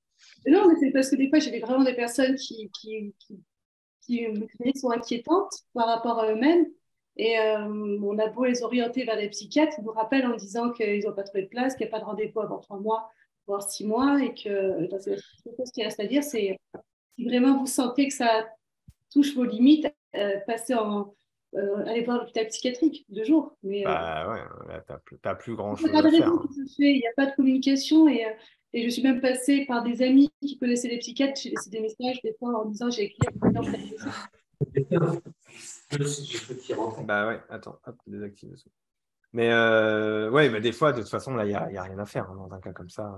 Non, mais c'est parce que des fois, j'ai vraiment des personnes qui sont inquiétantes par rapport à eux-mêmes. Et on a beau les orienter vers des psychiatres, ils nous rappellent en disant qu'ils n'ont pas trouvé de place, qu'il n'y a pas de rendez-vous avant 3 mois, voire 6 mois. Et que la seule chose qui reste à dire, c'est si vraiment vous sentez que ça touche vos limites, allez voir l'hôpital psychiatrique 2 jours. Mais Bah ouais, là, t'as plus il grand-chose n'y a pas à de faire. raison qui se fait, il n'y a pas de communication. Et je suis même passée par des amis qui connaissaient les psychiatres. J'ai laissé des messages des fois en disant j'ai écrit à Bah ouais, attends, hop, désactive le son. Mais ouais, bah des fois, de toute façon, là, il y a rien à faire hein, dans un cas comme ça.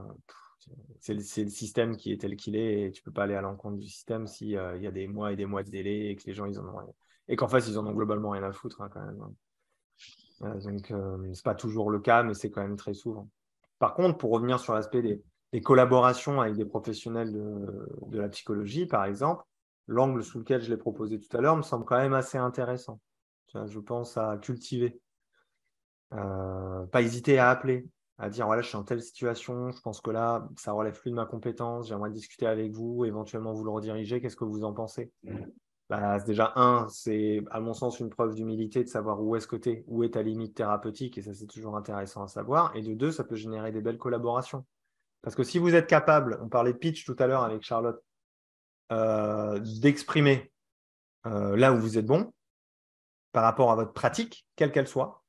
C'est le système qui est tel qu'il est et tu peux pas aller à l'encontre du système s'il y a des mois et des mois de délai et que les gens, ils en ont rien. Et qu'en face, ils en ont globalement rien à foutre hein, quand même. Donc, c'est pas toujours le cas, mais c'est quand même très souvent. Par contre, pour revenir sur l'aspect des collaborations avec des professionnels de la psychologie, par exemple, l'angle sous lequel je l'ai proposé tout à l'heure me semble quand même assez intéressant. Tu vois, je pense à cultiver. Pas hésiter à appeler, à dire voilà, je suis en telle situation, je pense que là, ça relève plus de ma compétence, j'aimerais discuter avec vous, éventuellement vous le rediriger, qu'est-ce que vous en pensez? Bah, déjà, c'est à mon sens une preuve d'humilité de savoir où est-ce que tu es, où est ta limite thérapeutique, et ça c'est toujours intéressant à savoir. Et de deux, ça peut générer des belles collaborations. Parce que si vous êtes capable, on parlait de pitch tout à l'heure avec Charlotte, d'exprimer là où vous êtes bon par rapport à votre pratique, quelle qu'elle soit,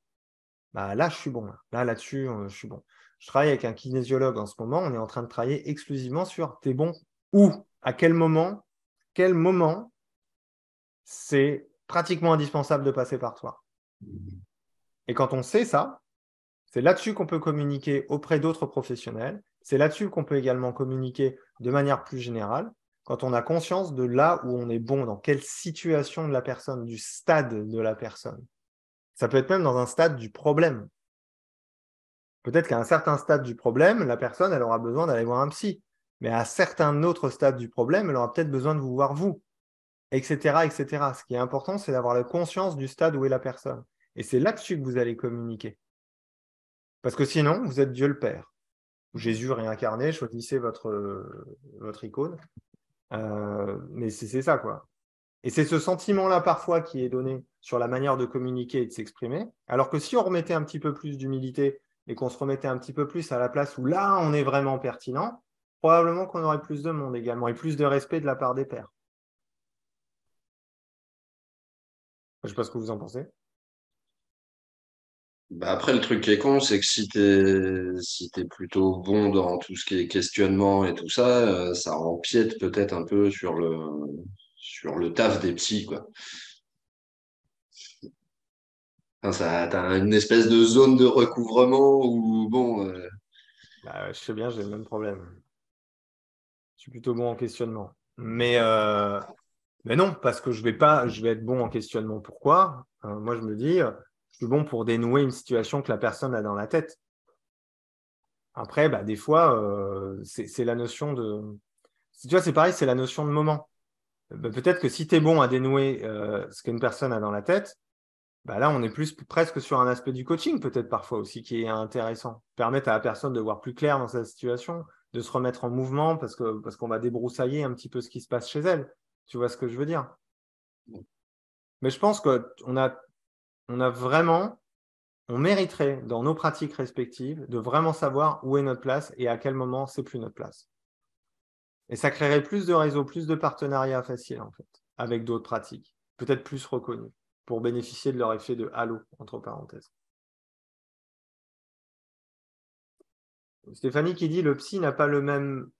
bah, là, je suis bon. Là-dessus, je suis bon. Je travaille avec un kinésiologue en ce moment. On est en train de travailler exclusivement sur t'es bon où, à quel moment c'est pratiquement indispensable de passer par toi. Et quand on sait ça, c'est là-dessus qu'on peut communiquer auprès d'autres professionnels. C'est là-dessus qu'on peut également communiquer de manière plus générale, quand on a conscience de là où on est bon, dans quelle situation de la personne, du stade de la personne. Ça peut être même dans un stade du problème. Peut-être qu'à un certain stade du problème, la personne, elle aura besoin d'aller voir un psy. Mais à un certain autre stade du problème, elle aura peut-être besoin de vous voir vous, etc., etc. Ce qui est important, c'est d'avoir la conscience du stade où est la personne. Et c'est là-dessus que vous allez communiquer. Parce que sinon, vous êtes Dieu le Père. Jésus réincarné, choisissez votre icône. Mais c'est ça, quoi. Et c'est ce sentiment-là, parfois, qui est donné sur la manière de communiquer et de s'exprimer. Alors que si on remettait un petit peu plus d'humilité et qu'on se remettait un petit peu plus à la place où là, on est vraiment pertinent, probablement qu'on aurait plus de monde également et plus de respect de la part des pairs. Je ne sais pas ce que vous en pensez. Bah après, le truc qui est con, c'est que si t'es plutôt bon dans tout ce qui est questionnement et tout ça, ça empiète peut-être un peu sur le taf des psys, quoi. Enfin, t'as une espèce de zone de recouvrement où, bon, Bah, je sais bien, j'ai le même problème. Je suis plutôt bon en questionnement. Mais non, parce que je vais être bon en questionnement. Pourquoi? Moi, je me dis, je suis bon pour dénouer une situation que la personne a dans la tête. Après, bah, des fois, c'est la notion de… Tu vois, c'est pareil, c'est la notion de moment. Bah, peut-être que si tu es bon à dénouer ce qu'une personne a dans la tête, bah, là, on est presque sur un aspect du coaching, peut-être parfois aussi, qui est intéressant. Permettre à la personne de voir plus clair dans sa situation, de se remettre en mouvement parce qu'on va débroussailler un petit peu ce qui se passe chez elle. Tu vois ce que je veux dire? Mais je pense qu'on a vraiment, on mériterait dans nos pratiques respectives de vraiment savoir où est notre place et à quel moment c'est plus notre place. Et ça créerait plus de réseaux, plus de partenariats faciles en fait, avec d'autres pratiques, peut-être plus reconnus, pour bénéficier de leur effet de halo, entre parenthèses. Stéphanie qui dit le psy n'a pas le même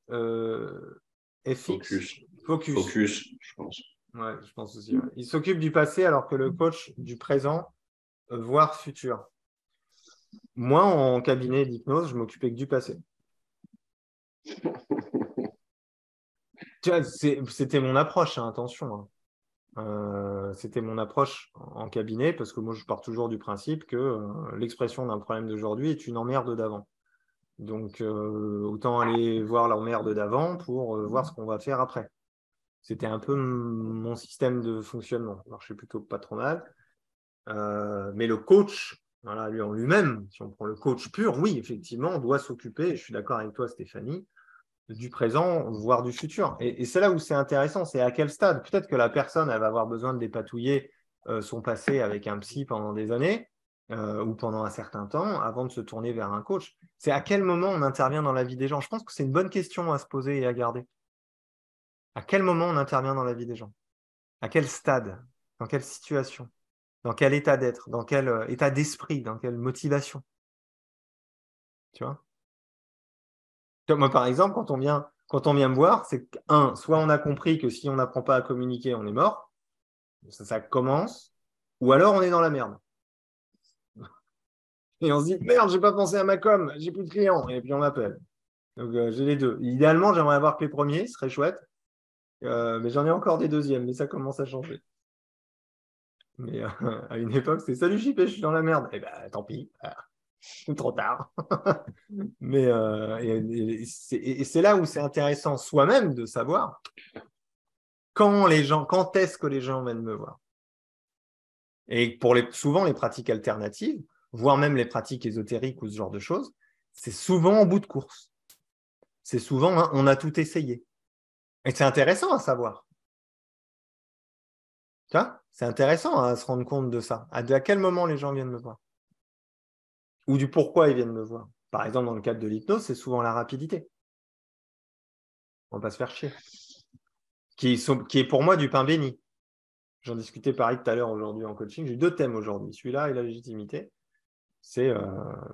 FX. Focus. Focus. Focus, je pense. Ouais, je pense aussi. Ouais. Il s'occupe du passé alors que le coach du présent, voire futur. Moi, en cabinet d'hypnose, je m'occupais que du passé. Tu vois, c'était mon approche, hein, attention. Hein. C'était mon approche en cabinet parce que moi, je pars toujours du principe que l'expression d'un problème d'aujourd'hui est une emmerde d'avant. Donc, autant aller voir l'emmerde d'avant pour voir ce qu'on va faire après. C'était un peu mon système de fonctionnement. Ça marchait plutôt pas trop mal. Mais le coach, voilà, lui en lui-même, si on prend le coach pur, oui, effectivement, on doit s'occuper, et je suis d'accord avec toi, Stéphanie, du présent, voire du futur. Et c'est là où c'est intéressant, c'est à quel stade. Peut-être que la personne, elle va avoir besoin de dépatouiller son passé avec un psy pendant des années ou pendant un certain temps avant de se tourner vers un coach. C'est à quel moment on intervient dans la vie des gens. Je pense que c'est une bonne question à se poser et à garder. À quel moment on intervient dans la vie des gens? À quel stade? Dans quelle situation? Dans quel état d'être? Dans quel état d'esprit? Dans quelle motivation? Tu vois? Moi, par exemple, quand on vient me voir, c'est soit on a compris que si on n'apprend pas à communiquer, on est mort, ça commence, ou alors on est dans la merde. Et on se dit, merde, j'ai pas pensé à ma com, j'ai plus de clients, et puis on m'appelle. Donc j'ai les deux. Idéalement, j'aimerais avoir que les premiers, ce serait chouette, mais j'en ai encore des deuxièmes, mais ça commence à changer. Mais à une époque, c'était salut JP, je suis dans la merde. Eh ben, tant pis, trop tard. Mais c'est là où c'est intéressant soi-même de savoir quand est-ce que les gens viennent me voir. Et souvent les pratiques alternatives, voire même les pratiques ésotériques ou ce genre de choses, c'est souvent en bout de course. C'est souvent, hein, on a tout essayé. Et c'est intéressant à savoir. Tu vois, c'est intéressant à se rendre compte de ça. À quel moment les gens viennent me voir. Ou du pourquoi ils viennent me voir. Par exemple, dans le cadre de l'hypnose, c'est souvent la rapidité. On va pas se faire chier. Qui est pour moi du pain béni. J'en discutais pareil tout à l'heure aujourd'hui en coaching. J'ai deux thèmes aujourd'hui. Celui-là et la légitimité. C'est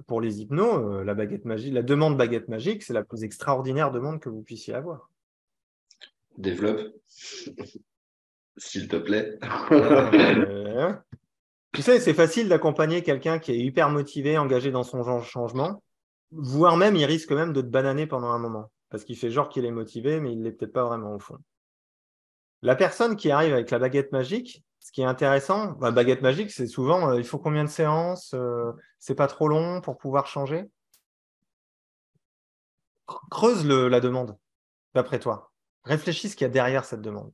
pour les hypnos, la baguette magique, la demande baguette magique, c'est la plus extraordinaire demande que vous puissiez avoir. Développe, s'il te plaît. Tu sais, c'est facile d'accompagner quelqu'un qui est hyper motivé, engagé dans son changement, voire même, il risque même de te bananer pendant un moment, parce qu'il fait genre qu'il est motivé, mais il ne l'est peut-être pas vraiment au fond. La personne qui arrive avec la baguette magique, ce qui est intéressant, la baguette magique, c'est souvent, il faut combien de séances, c'est pas trop long pour pouvoir changer. Creuse la demande, d'après toi. Réfléchis ce qu'il y a derrière cette demande.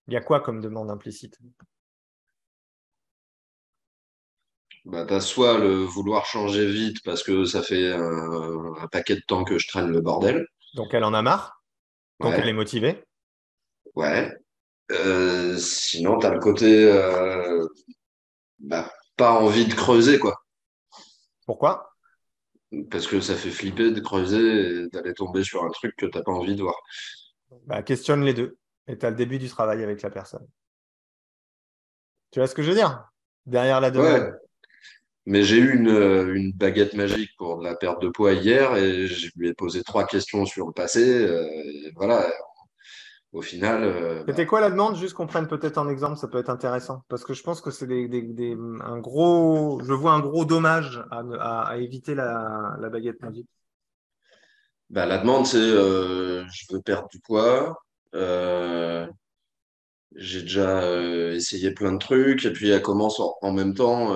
Il y a quoi comme demande implicite? Bah, t'as soit le vouloir changer vite parce que ça fait un paquet de temps que je traîne le bordel. Donc elle en a marre, donc elle est Ouais, motivée. ouais. Sinon, t'as le côté pas envie de creuser, quoi. Pourquoi? Parce que ça fait flipper de creuser et d'aller tomber sur un truc que t'as pas envie de voir. Bah, questionne les deux. Et tu as le début du travail avec la personne. Tu vois ce que je veux dire? Derrière la Ouais, demande. mais j'ai eu une baguette magique pour de la perte de poids hier et je lui ai posé trois questions sur le passé. Et voilà, au final, C'était quoi la demande? Juste qu'on prenne peut-être un exemple, ça peut être intéressant. Parce que je pense que c'est un gros. Je vois un gros dommage à éviter la baguette magique. bah, la demande, c'est je veux perdre du poids. Euh, j'ai déjà essayé plein de trucs et puis elle commence en même temps.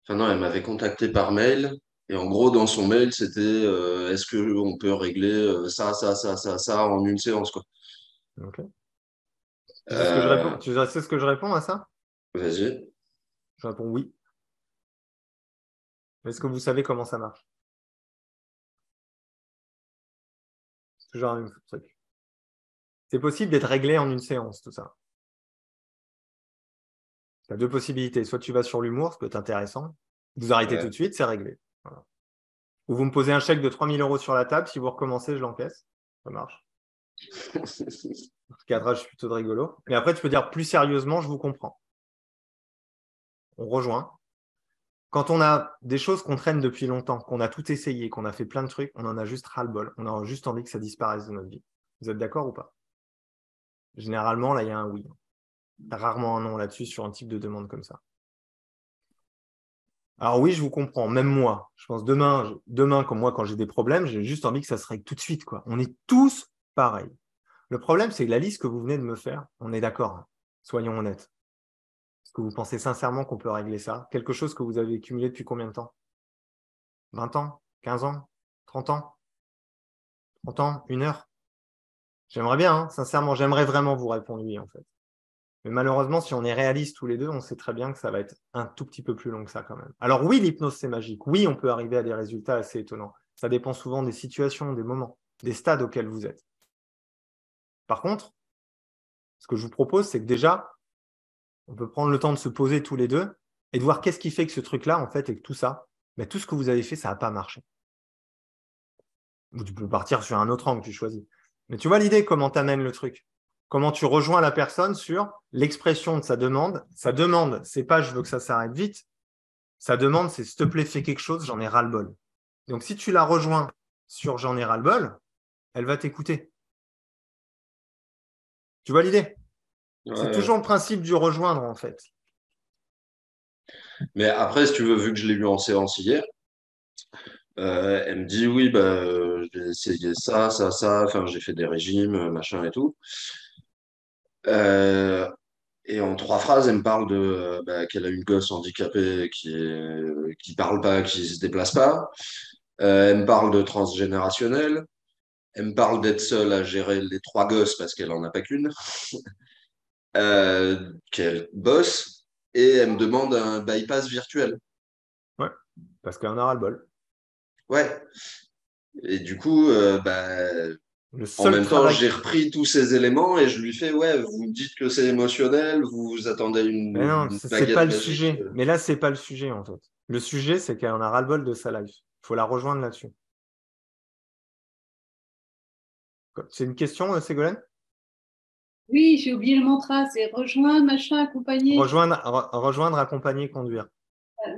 Enfin non, elle m'avait contacté par mail et en gros dans son mail c'était est-ce que on peut régler ça en une séance quoi. Ok. Tu sais ce que je réponds? Euh, Tu sais ce que je réponds à ça? vas-y. Je réponds oui. Est-ce que vous savez comment ça marche? C'est toujours un même truc. C'est possible d'être réglé en une séance, tout ça. Tu as deux possibilités. Soit tu vas sur l'humour, ce peut être intéressant. Vous arrêtez tout Ouais. de suite, c'est réglé. Voilà. Ou vous me posez un chèque de 3 000 € sur la table. Si vous recommencez, je l'encaisse. Ça marche. Cadrage plutôt de rigolo. Mais après, tu peux dire plus sérieusement, je vous comprends. On rejoint. Quand on a des choses qu'on traîne depuis longtemps, qu'on a tout essayé, qu'on a fait plein de trucs, on en a juste ras-le-bol. On a juste envie que ça disparaisse de notre vie. Vous êtes d'accord ou pas? Généralement, là, il y a un oui. Il y a rarement un non là-dessus sur un type de demande comme ça. Alors oui, je vous comprends. Même moi, je pense demain comme moi, quand j'ai des problèmes, j'ai juste envie que ça se règle tout de suite, quoi. On est tous pareils. Le problème, c'est que la liste que vous venez de me faire, on est d'accord, hein. Soyons honnêtes. Est-ce que vous pensez sincèrement qu'on peut régler ça? Quelque chose que vous avez accumulé depuis combien de temps? 20 ans? 15 ans? 30 ans? 30 ans? 1 heure? J'aimerais bien, hein, sincèrement, j'aimerais vraiment vous répondre oui, en fait. Mais malheureusement, si on est réalistes tous les deux, on sait très bien que ça va être un tout petit peu plus long que ça quand même. Alors oui, l'hypnose, c'est magique. Oui, on peut arriver à des résultats assez étonnants. Ça dépend souvent des situations, des moments, des stades auxquels vous êtes. Par contre, ce que je vous propose, c'est que déjà, on peut prendre le temps de se poser tous les deux et de voir qu'est-ce qui fait que ce truc-là, en fait, et que tout ça, mais tout ce que vous avez fait, ça n'a pas marché. Ou tu peux partir sur un autre angle, tu choisis. Mais tu vois l'idée, comment tu amènes le truc? Comment tu rejoins la personne sur l'expression de sa demande. Sa demande, c'est pas « je veux que ça s'arrête vite ». Sa demande, c'est « s'il te plaît, fais quelque chose, j'en ai ras-le-bol ». Donc, si tu la rejoins sur « j'en ai ras-le-bol », elle va t'écouter. Tu vois l'idée? C'est toujours le principe du rejoindre, en fait. Mais après, si tu veux, vu que je l'ai vu en séance hier, elle me dit oui, j'ai essayé ça, ça, ça, enfin, j'ai fait des régimes, machin et tout. Et en 3 phrases, elle me parle de qu'elle a une gosse handicapée qui parle pas, qui se déplace pas. Elle me parle de transgénérationnel. Elle me parle d'être seule à gérer les 3 gosses parce qu'elle en a pas qu'une. Qu'elle bosse. Et elle me demande un bypass virtuel. Ouais, parce qu'elle en a ras-le-bol. Ouais. Et du coup, Le en seul même temps, travail... j'ai repris tous ces éléments et je lui fais, ouais, vous me dites que c'est émotionnel, vous attendez Mais non, une c'est pas baguette le magique. sujet. Mais là, c'est pas le sujet, en fait. Le sujet, c'est qu'elle en a ras-le-bol de sa life. Il faut la rejoindre là-dessus. C'est une question, Ségolène? Oui, j'ai oublié le mantra, c'est rejoindre, machin, accompagner. Rejoindre, accompagner, conduire.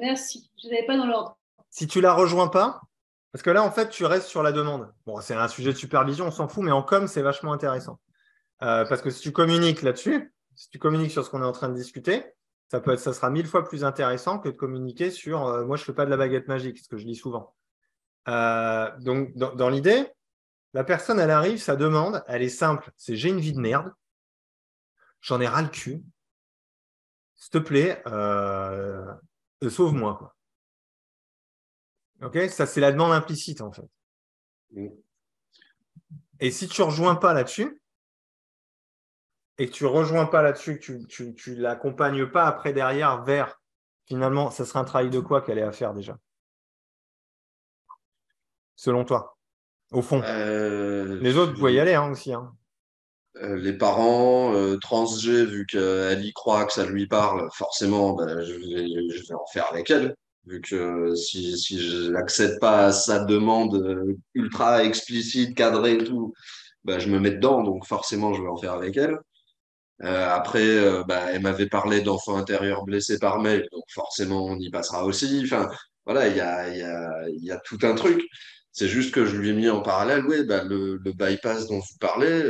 Merci, je n'avais pas dans l'ordre. Si tu la rejoins pas, parce que là, en fait, tu restes sur la demande. Bon, c'est un sujet de supervision, on s'en fout, mais en com, c'est vachement intéressant. Parce que si tu communiques là-dessus, si tu communiques sur ce qu'on est en train de discuter, ça sera 1000 fois plus intéressant que de communiquer sur moi, je ne fais pas de la baguette magique, ce que je dis souvent. Donc, dans l'idée, la personne, elle arrive, sa demande, elle est simple. C'est j'ai une vie de merde, j'en ai ras le cul, s'il te plaît, sauve-moi, quoi. Ok, ça, c'est la demande implicite, en fait. Et si tu ne rejoins pas là-dessus, et que tu ne rejoins pas là-dessus, que tu ne l'accompagnes pas après derrière vers, finalement, ça sera un travail de quoi qu'elle est à faire déjà? Selon toi, au fond. Les autres, vous pouvez y aller aussi. Hein. Les parents, transg, vu qu'elle y croit, que ça lui parle, forcément, je vais en faire avec elle. Vu que si je n'accède pas à sa demande ultra explicite, cadrée et tout, je me mets dedans, donc forcément, je vais en faire avec elle. Après, elle m'avait parlé d'enfants intérieurs blessés par mail, donc forcément, on y passera aussi. Enfin, voilà, il y a tout un truc. C'est juste que je lui ai mis en parallèle, oui, le bypass dont vous parlez,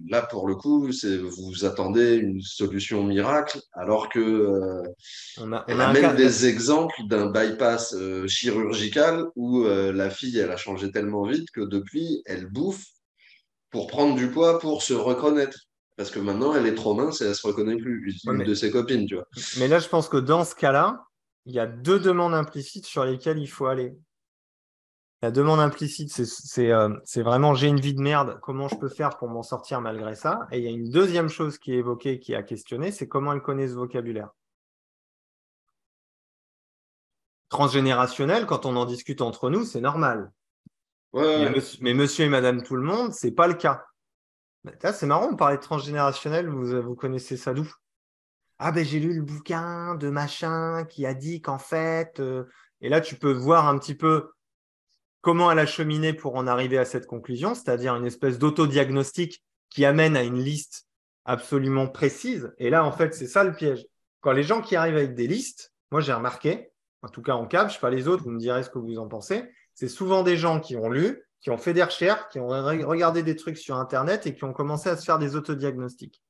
là, pour le coup, vous attendez une solution miracle, alors que elle a un amène cas. des exemples d'un bypass chirurgical où la fille, elle a changé tellement vite que depuis, elle bouffe pour prendre du poids, pour se reconnaître. Parce que maintenant, elle est trop mince et elle se reconnaît plus, Ouais, une de ses copines, tu vois. mais là, je pense que dans ce cas-là, il y a 2 demandes implicites sur lesquelles il faut aller. La demande implicite, c'est vraiment j'ai une vie de merde, comment je peux faire pour m'en sortir malgré ça? Et il y a une deuxième chose qui est évoquée, qui est à questionner, c'est comment elle connaît ce vocabulaire. Transgénérationnel, quand on en discute entre nous, c'est normal. Ouais. Mais monsieur et madame tout le monde, ce n'est pas le cas. Là, c'est marrant, on parlait de transgénérationnel, vous connaissez ça d'où? Ah ben j'ai lu le bouquin de machin qui a dit qu'en fait… Et là, tu peux voir un petit peu comment elle a cheminé pour en arriver à cette conclusion, c'est-à-dire une espèce d'autodiagnostic qui amène à une liste absolument précise. Et là, en fait, c'est ça le piège. Quand les gens qui arrivent avec des listes, moi j'ai remarqué, en tout cas en capte, pas les autres, vous me direz ce que vous en pensez, c'est souvent des gens qui ont lu, qui ont fait des recherches, qui ont regardé des trucs sur Internet et qui ont commencé à se faire des autodiagnostics.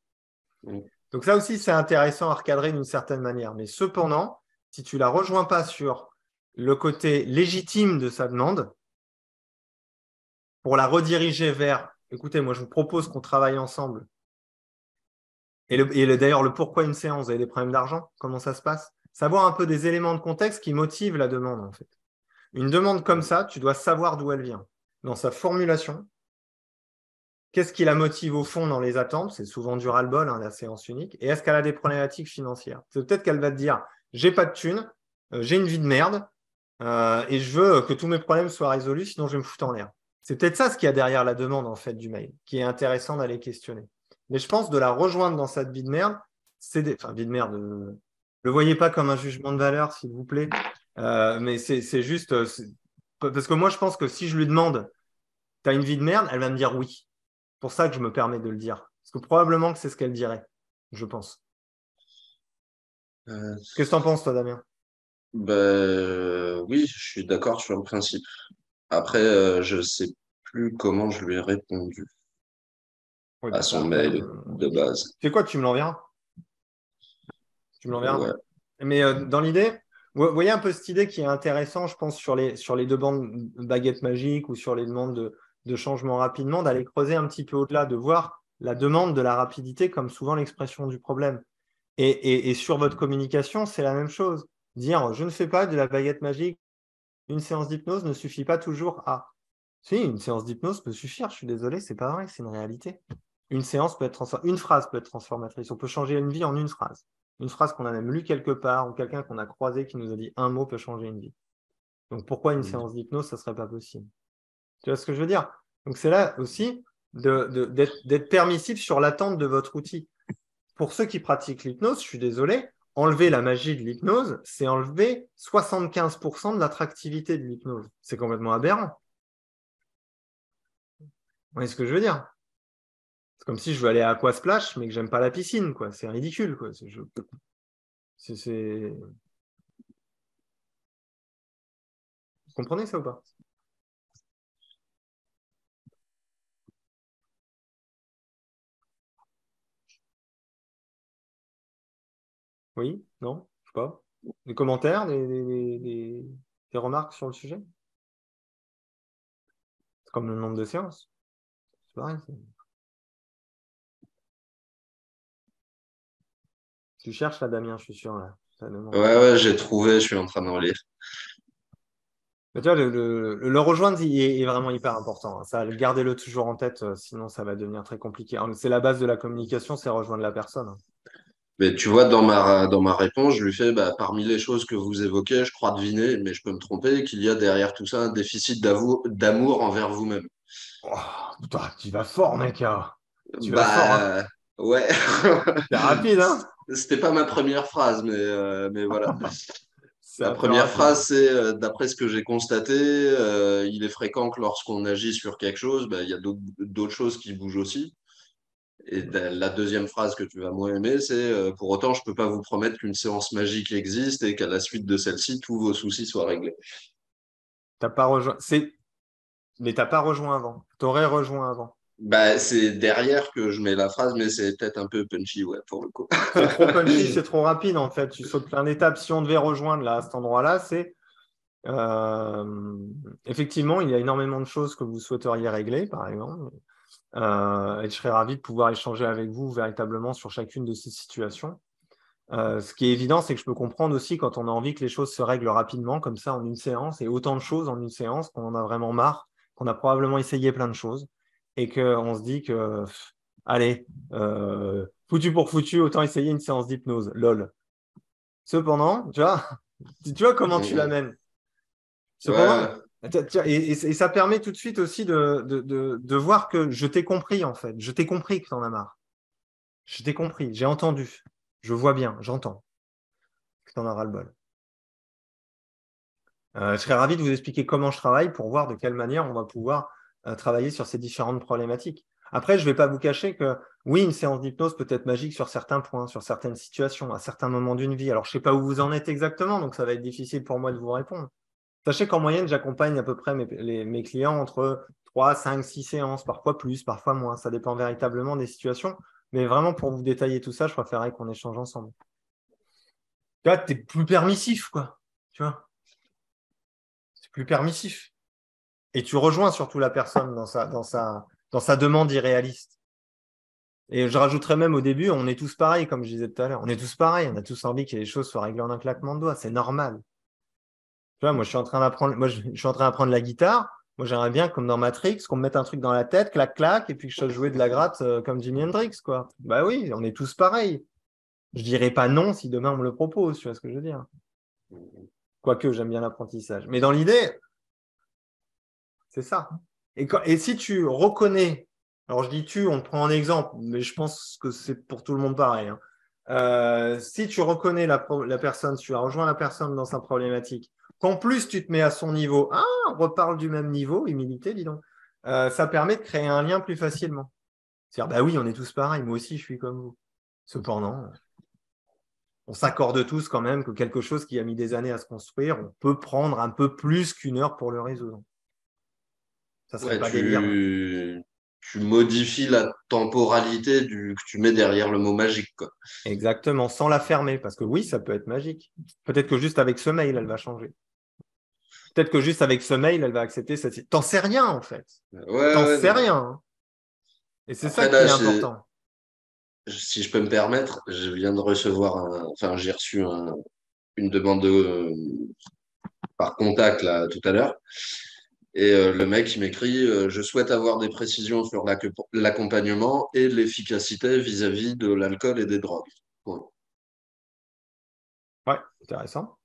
Donc ça aussi, c'est intéressant à recadrer d'une certaine manière. Mais cependant, si tu ne la rejoins pas sur le côté légitime de sa demande, pour la rediriger vers, écoutez, moi je vous propose qu'on travaille ensemble. Et d'ailleurs, le pourquoi une séance, vous avez des problèmes d'argent? Comment ça se passe? Savoir un peu des éléments de contexte qui motivent la demande, en fait. Une demande comme ça, tu dois savoir d'où elle vient. Dans sa formulation, qu'est-ce qui la motive au fond dans les attentes? C'est souvent du ras-le-bol, la séance unique. Et est-ce qu'elle a des problématiques financières? C'est peut-être qu'elle va te dire, j'ai pas de thunes, j'ai une vie de merde, et je veux que tous mes problèmes soient résolus, sinon je vais me foutre en l'air. C'est peut-être ça ce qu'il y a derrière la demande, en fait, du mail, qui est intéressant d'aller questionner. Mais je pense de la rejoindre dans cette vie de merde, enfin, vie de merde, ne le voyez pas comme un jugement de valeur, s'il vous plaît. Mais c'est juste, parce que moi, je pense que si je lui demande, tu as une vie de merde, elle va me dire oui. C'est pour ça que je me permets de le dire. Parce que probablement que c'est ce qu'elle dirait, je pense. Qu'est-ce que tu en penses, toi, Damien? Oui, je suis d'accord sur le principe. Après, je sais plus comment je lui ai répondu Oui, à son mail de base. C'est quoi, tu me l'enverras? Tu me l'enverras. Ouais. Mais dans l'idée, vous voyez un peu cette idée qui est intéressante, je pense, sur les demandes baguettes magiques ou sur les demandes de changement rapidement, d'aller creuser un petit peu au-delà, de voir la demande de la rapidité comme souvent l'expression du problème. Et sur votre communication, c'est la même chose. Dire, je ne fais pas de la baguette magique, une séance d'hypnose ne suffit pas toujours à. Si, une séance d'hypnose peut suffire, je suis désolé, c'est pas vrai, c'est une réalité. Une séance peut être une phrase peut être transformatrice. On peut changer une vie en une phrase. Une phrase qu'on a même lue quelque part ou quelqu'un qu'on a croisé qui nous a dit un mot peut changer une vie. Donc pourquoi une séance d'hypnose, ça ne serait pas possible? Tu vois ce que je veux dire? Donc c'est là aussi d'être permissif sur l'attente de votre outil. Pour ceux qui pratiquent l'hypnose, je suis désolé, enlever la magie de l'hypnose, c'est enlever 75% de l'attractivité de l'hypnose. C'est complètement aberrant. Vous voyez ce que je veux dire? C'est comme si je veux aller à Aquasplash, mais que j'aime pas la piscine, quoi. C'est ridicule, quoi. Vous comprenez ça ou pas? Oui? Non? Je sais pas. Des commentaires, des remarques sur le sujet? C'est comme le nombre de séances. C'est pareil. Tu cherches là, Damien, je suis sûr. Là. Ouais, j'ai trouvé, je suis en train d'en lire. Mais tu vois, le rejoindre est vraiment hyper important. Ça, gardez-le toujours en tête, sinon ça va devenir très compliqué. C'est la base de la communication, c'est rejoindre la personne. Mais tu vois, dans ma réponse, je lui fais, parmi les choses que vous évoquez, je crois deviner, mais je peux me tromper, qu'il y a derrière tout ça un déficit d'amour envers vous-même. Oh, putain, tu vas fort, mec. Hein. Tu vas fort. Hein. Ouais. C'est rapide, hein? C'était pas ma première phrase, mais voilà. La première phrase, c'est d'après ce que j'ai constaté, il est fréquent que lorsqu'on agit sur quelque chose, il y a d'autres choses qui bougent aussi. Et la deuxième phrase que tu vas moins aimer, c'est pour autant, je peux pas vous promettre qu'une séance magique existe et qu'à la suite de celle-ci, tous vos soucis soient réglés. T'as pas rejoint. Mais t'as pas rejoint avant. T'aurais rejoint avant. C'est derrière que je mets la phrase, mais c'est peut-être un peu punchy, ouais, pour le coup. C'est trop punchy, c'est trop rapide en fait. Tu sautes plein d'étapes. Si on devait rejoindre là, à cet endroit-là, c'est effectivement, il y a énormément de choses que vous souhaiteriez régler, par exemple. Et je serais ravi de pouvoir échanger avec vous véritablement sur chacune de ces situations. Ce qui est évident, c'est que je peux comprendre aussi quand on a envie que les choses se règlent rapidement, comme ça, en une séance, et autant de choses en une séance, qu'on en a vraiment marre, qu'on a probablement essayé plein de choses, et qu'on se dit que, allez, foutu pour foutu, autant essayer une séance d'hypnose, lol. Cependant, tu vois comment tu l'amènes. Cependant, et ça permet tout de suite aussi de voir que je t'ai compris, en fait. Je t'ai compris que tu en as marre. Je t'ai compris, j'ai entendu. Je vois bien, j'entends que tu en as ras-le-bol. Je serais ravi de vous expliquer comment je travaille pour voir de quelle manière on va pouvoir travailler sur ces différentes problématiques. Après, je ne vais pas vous cacher que Oui, une séance d'hypnose peut être magique sur certains points, sur certaines situations, à certains moments d'une vie. Alors, je ne sais pas où vous en êtes exactement, donc ça va être difficile pour moi de vous répondre. Sachez qu'en moyenne, j'accompagne à peu près mes clients entre 3, 5, 6 séances, parfois plus, parfois moins. Ça dépend véritablement des situations. Mais vraiment, pour vous détailler tout ça, je préférerais qu'on échange ensemble. Tu vois, tu es plus permissif, quoi. Tu vois, c'est plus permissif. Et tu rejoins surtout la personne dans sa demande irréaliste. Et je rajouterais même au début, on est tous pareils, comme je disais tout à l'heure. On est tous pareils, on a tous envie que les choses soient réglées en un claquement de doigts. C'est normal. Tu vois, moi, je suis en train d'apprendre la guitare. Moi, j'aimerais bien, comme dans Matrix, qu'on me mette un truc dans la tête, clac, clac, et puis que je sache jouer de la gratte comme Jimi Hendrix, quoi. Bah oui, on est tous pareils. Je dirais pas non si demain on me le propose, tu vois ce que je veux dire. Quoique, j'aime bien l'apprentissage. Mais dans l'idée, c'est ça. Et si tu reconnais, alors je dis tu, on te prend en exemple, mais je pense que c'est pour tout le monde pareil, hein. Si tu reconnais la personne, tu as rejoint la personne dans sa problématique, qu'en plus tu te mets à son niveau, on reparle du même niveau, humilité, dis donc, ça permet de créer un lien plus facilement. C'est-à-dire, bah oui, on est tous pareils, moi aussi je suis comme vous. Cependant, on s'accorde tous quand même que quelque chose qui a mis des années à se construire, on peut prendre un peu plus qu'une heure pour le résoudre. Ça serait pas délirant. Tu modifies la temporalité que tu mets derrière le mot magique, quoi. Exactement, sans la fermer, parce que oui, ça peut être magique. Peut-être que juste avec ce mail, elle va changer. Peut-être que juste avec ce mail, elle va accepter cette... T'en sais rien, en fait. T'en sais rien, hein. Et c'est ça Après, qui là, est important. si je peux me permettre, je viens de recevoir enfin, j'ai reçu une demande par contact là tout à l'heure. Et le mec, il m'écrit, je souhaite avoir des précisions sur l'accompagnement et l'efficacité vis-à-vis de l'alcool et des drogues. Point. Ouais, intéressant.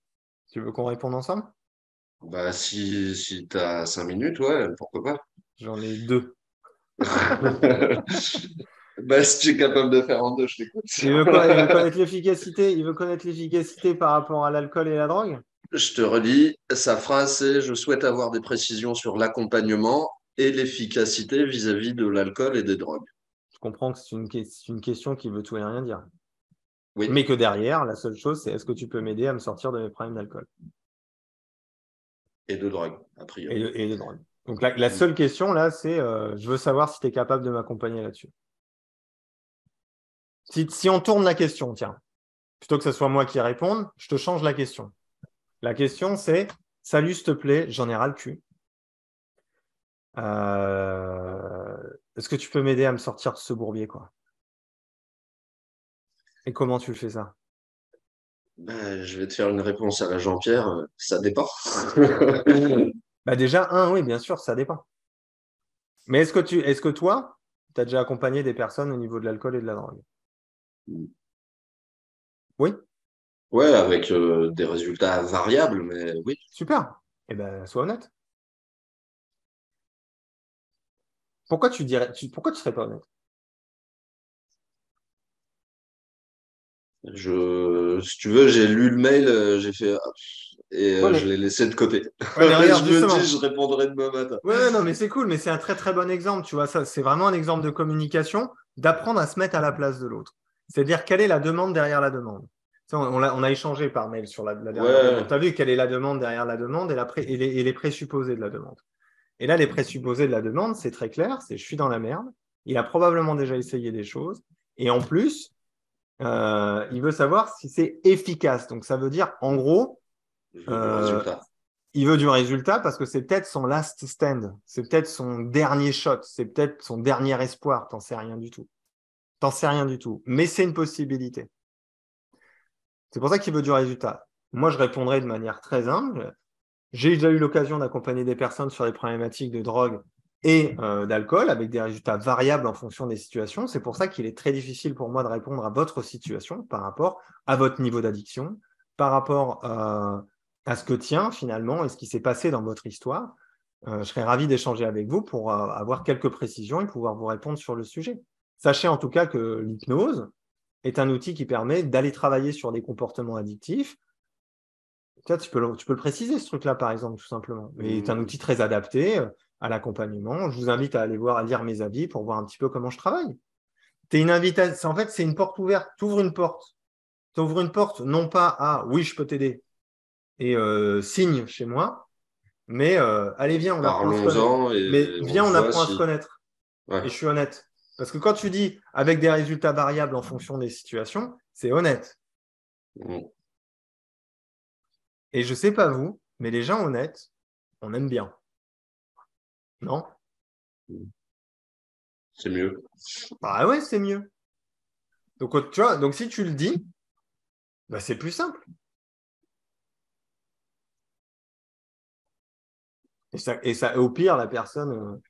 Tu veux qu'on réponde ensemble? Bah, si tu as 5 minutes, ouais, pourquoi pas. J'en ai 2. Bah, si tu es capable de faire en deux, je t'écoute. Il veut quoi? Il veut connaître l'efficacité. Il veut connaître l'efficacité par rapport à l'alcool et la drogue? Je te relis, sa phrase c'est je souhaite avoir des précisions sur l'accompagnement et l'efficacité vis-à-vis de l'alcool et des drogues. Je comprends que c'est une question qui veut tout et rien dire. Oui, Mais que derrière, la seule chose, c'est est-ce que tu peux m'aider à me sortir de mes problèmes d'alcool et de drogue, a priori. et de drogue. Donc la seule question là, c'est je veux savoir si tu es capable de m'accompagner là-dessus. Si on tourne la question, tiens, plutôt que ce soit moi qui réponde, je te change la question. La question, c'est salut, s'il te plaît, j'en ai ras le cul. Est-ce que tu peux m'aider à me sortir de ce bourbier, quoi? Et comment tu fais ça? Ben, je vais te faire une réponse à la Jean-Pierre, ça dépend. Bah déjà, oui, bien sûr, ça dépend. Mais est-ce que toi, tu as déjà accompagné des personnes au niveau de l'alcool et de la drogue? Oui? Ouais, avec des résultats variables, mais oui. Super. Eh bien, sois honnête. Pourquoi tu serais pas honnête? Si tu veux, j'ai lu le mail, j'ai fait et Ouais, je l'ai laissé de côté. mais regarde, Je me justement. dis, je répondrai demain matin. Ouais, non, mais c'est cool, mais c'est un très très bon exemple, tu vois, ça, c'est vraiment un exemple de communication, d'apprendre à se mettre à la place de l'autre. C'est-à-dire, quelle est la demande derrière la demande? Ça, on a échangé par mail sur la dernière demande. Ouais, Tu as vu quelle est la demande derrière la demande et les présupposés de la demande. Et là, les présupposés de la demande, c'est très clair, c'est je suis dans la merde, il a probablement déjà essayé des choses, et en plus, il veut savoir si c'est efficace. Donc, ça veut dire, en gros, je veux du résultat. il veut du résultat parce que c'est peut-être son last stand, c'est peut-être son dernier shot, c'est peut-être son dernier espoir, t'en sais rien du tout. T'en sais rien du tout, mais c'est une possibilité. C'est pour ça qu'il veut du résultat. Moi, je répondrai de manière très humble. J'ai déjà eu l'occasion d'accompagner des personnes sur des problématiques de drogue et d'alcool avec des résultats variables en fonction des situations. C'est pour ça qu'il est très difficile pour moi de répondre à votre situation par rapport à votre niveau d'addiction, par rapport à ce que tient finalement et ce qui s'est passé dans votre histoire. Je serais ravi d'échanger avec vous pour avoir quelques précisions et pouvoir vous répondre sur le sujet. Sachez en tout cas que l'hypnose est un outil qui permet d'aller travailler sur des comportements addictifs. Tu peux le préciser, ce truc-là, par exemple, tout simplement. Mais c'est un outil très adapté à l'accompagnement. Je vous invite à aller lire mes avis pour voir un petit peu comment je travaille. T'es une invitation. En fait, c'est une porte ouverte. Tu ouvres une porte. Tu ouvres une porte, non pas à oui, je peux t'aider et signe chez moi, mais allez, viens, on apprend à se connaître. Parlons-en Mais et on viens, on voit apprend à se si. connaître. Ouais. Et je suis honnête. Parce que quand tu dis avec des résultats variables en fonction des situations, c'est honnête. Mm. Et je sais pas vous, mais les gens honnêtes, on aime bien. Non? C'est mieux. Ah ouais, c'est mieux. Donc, tu vois, donc si tu le dis, bah, c'est plus simple. Et au pire, la personne,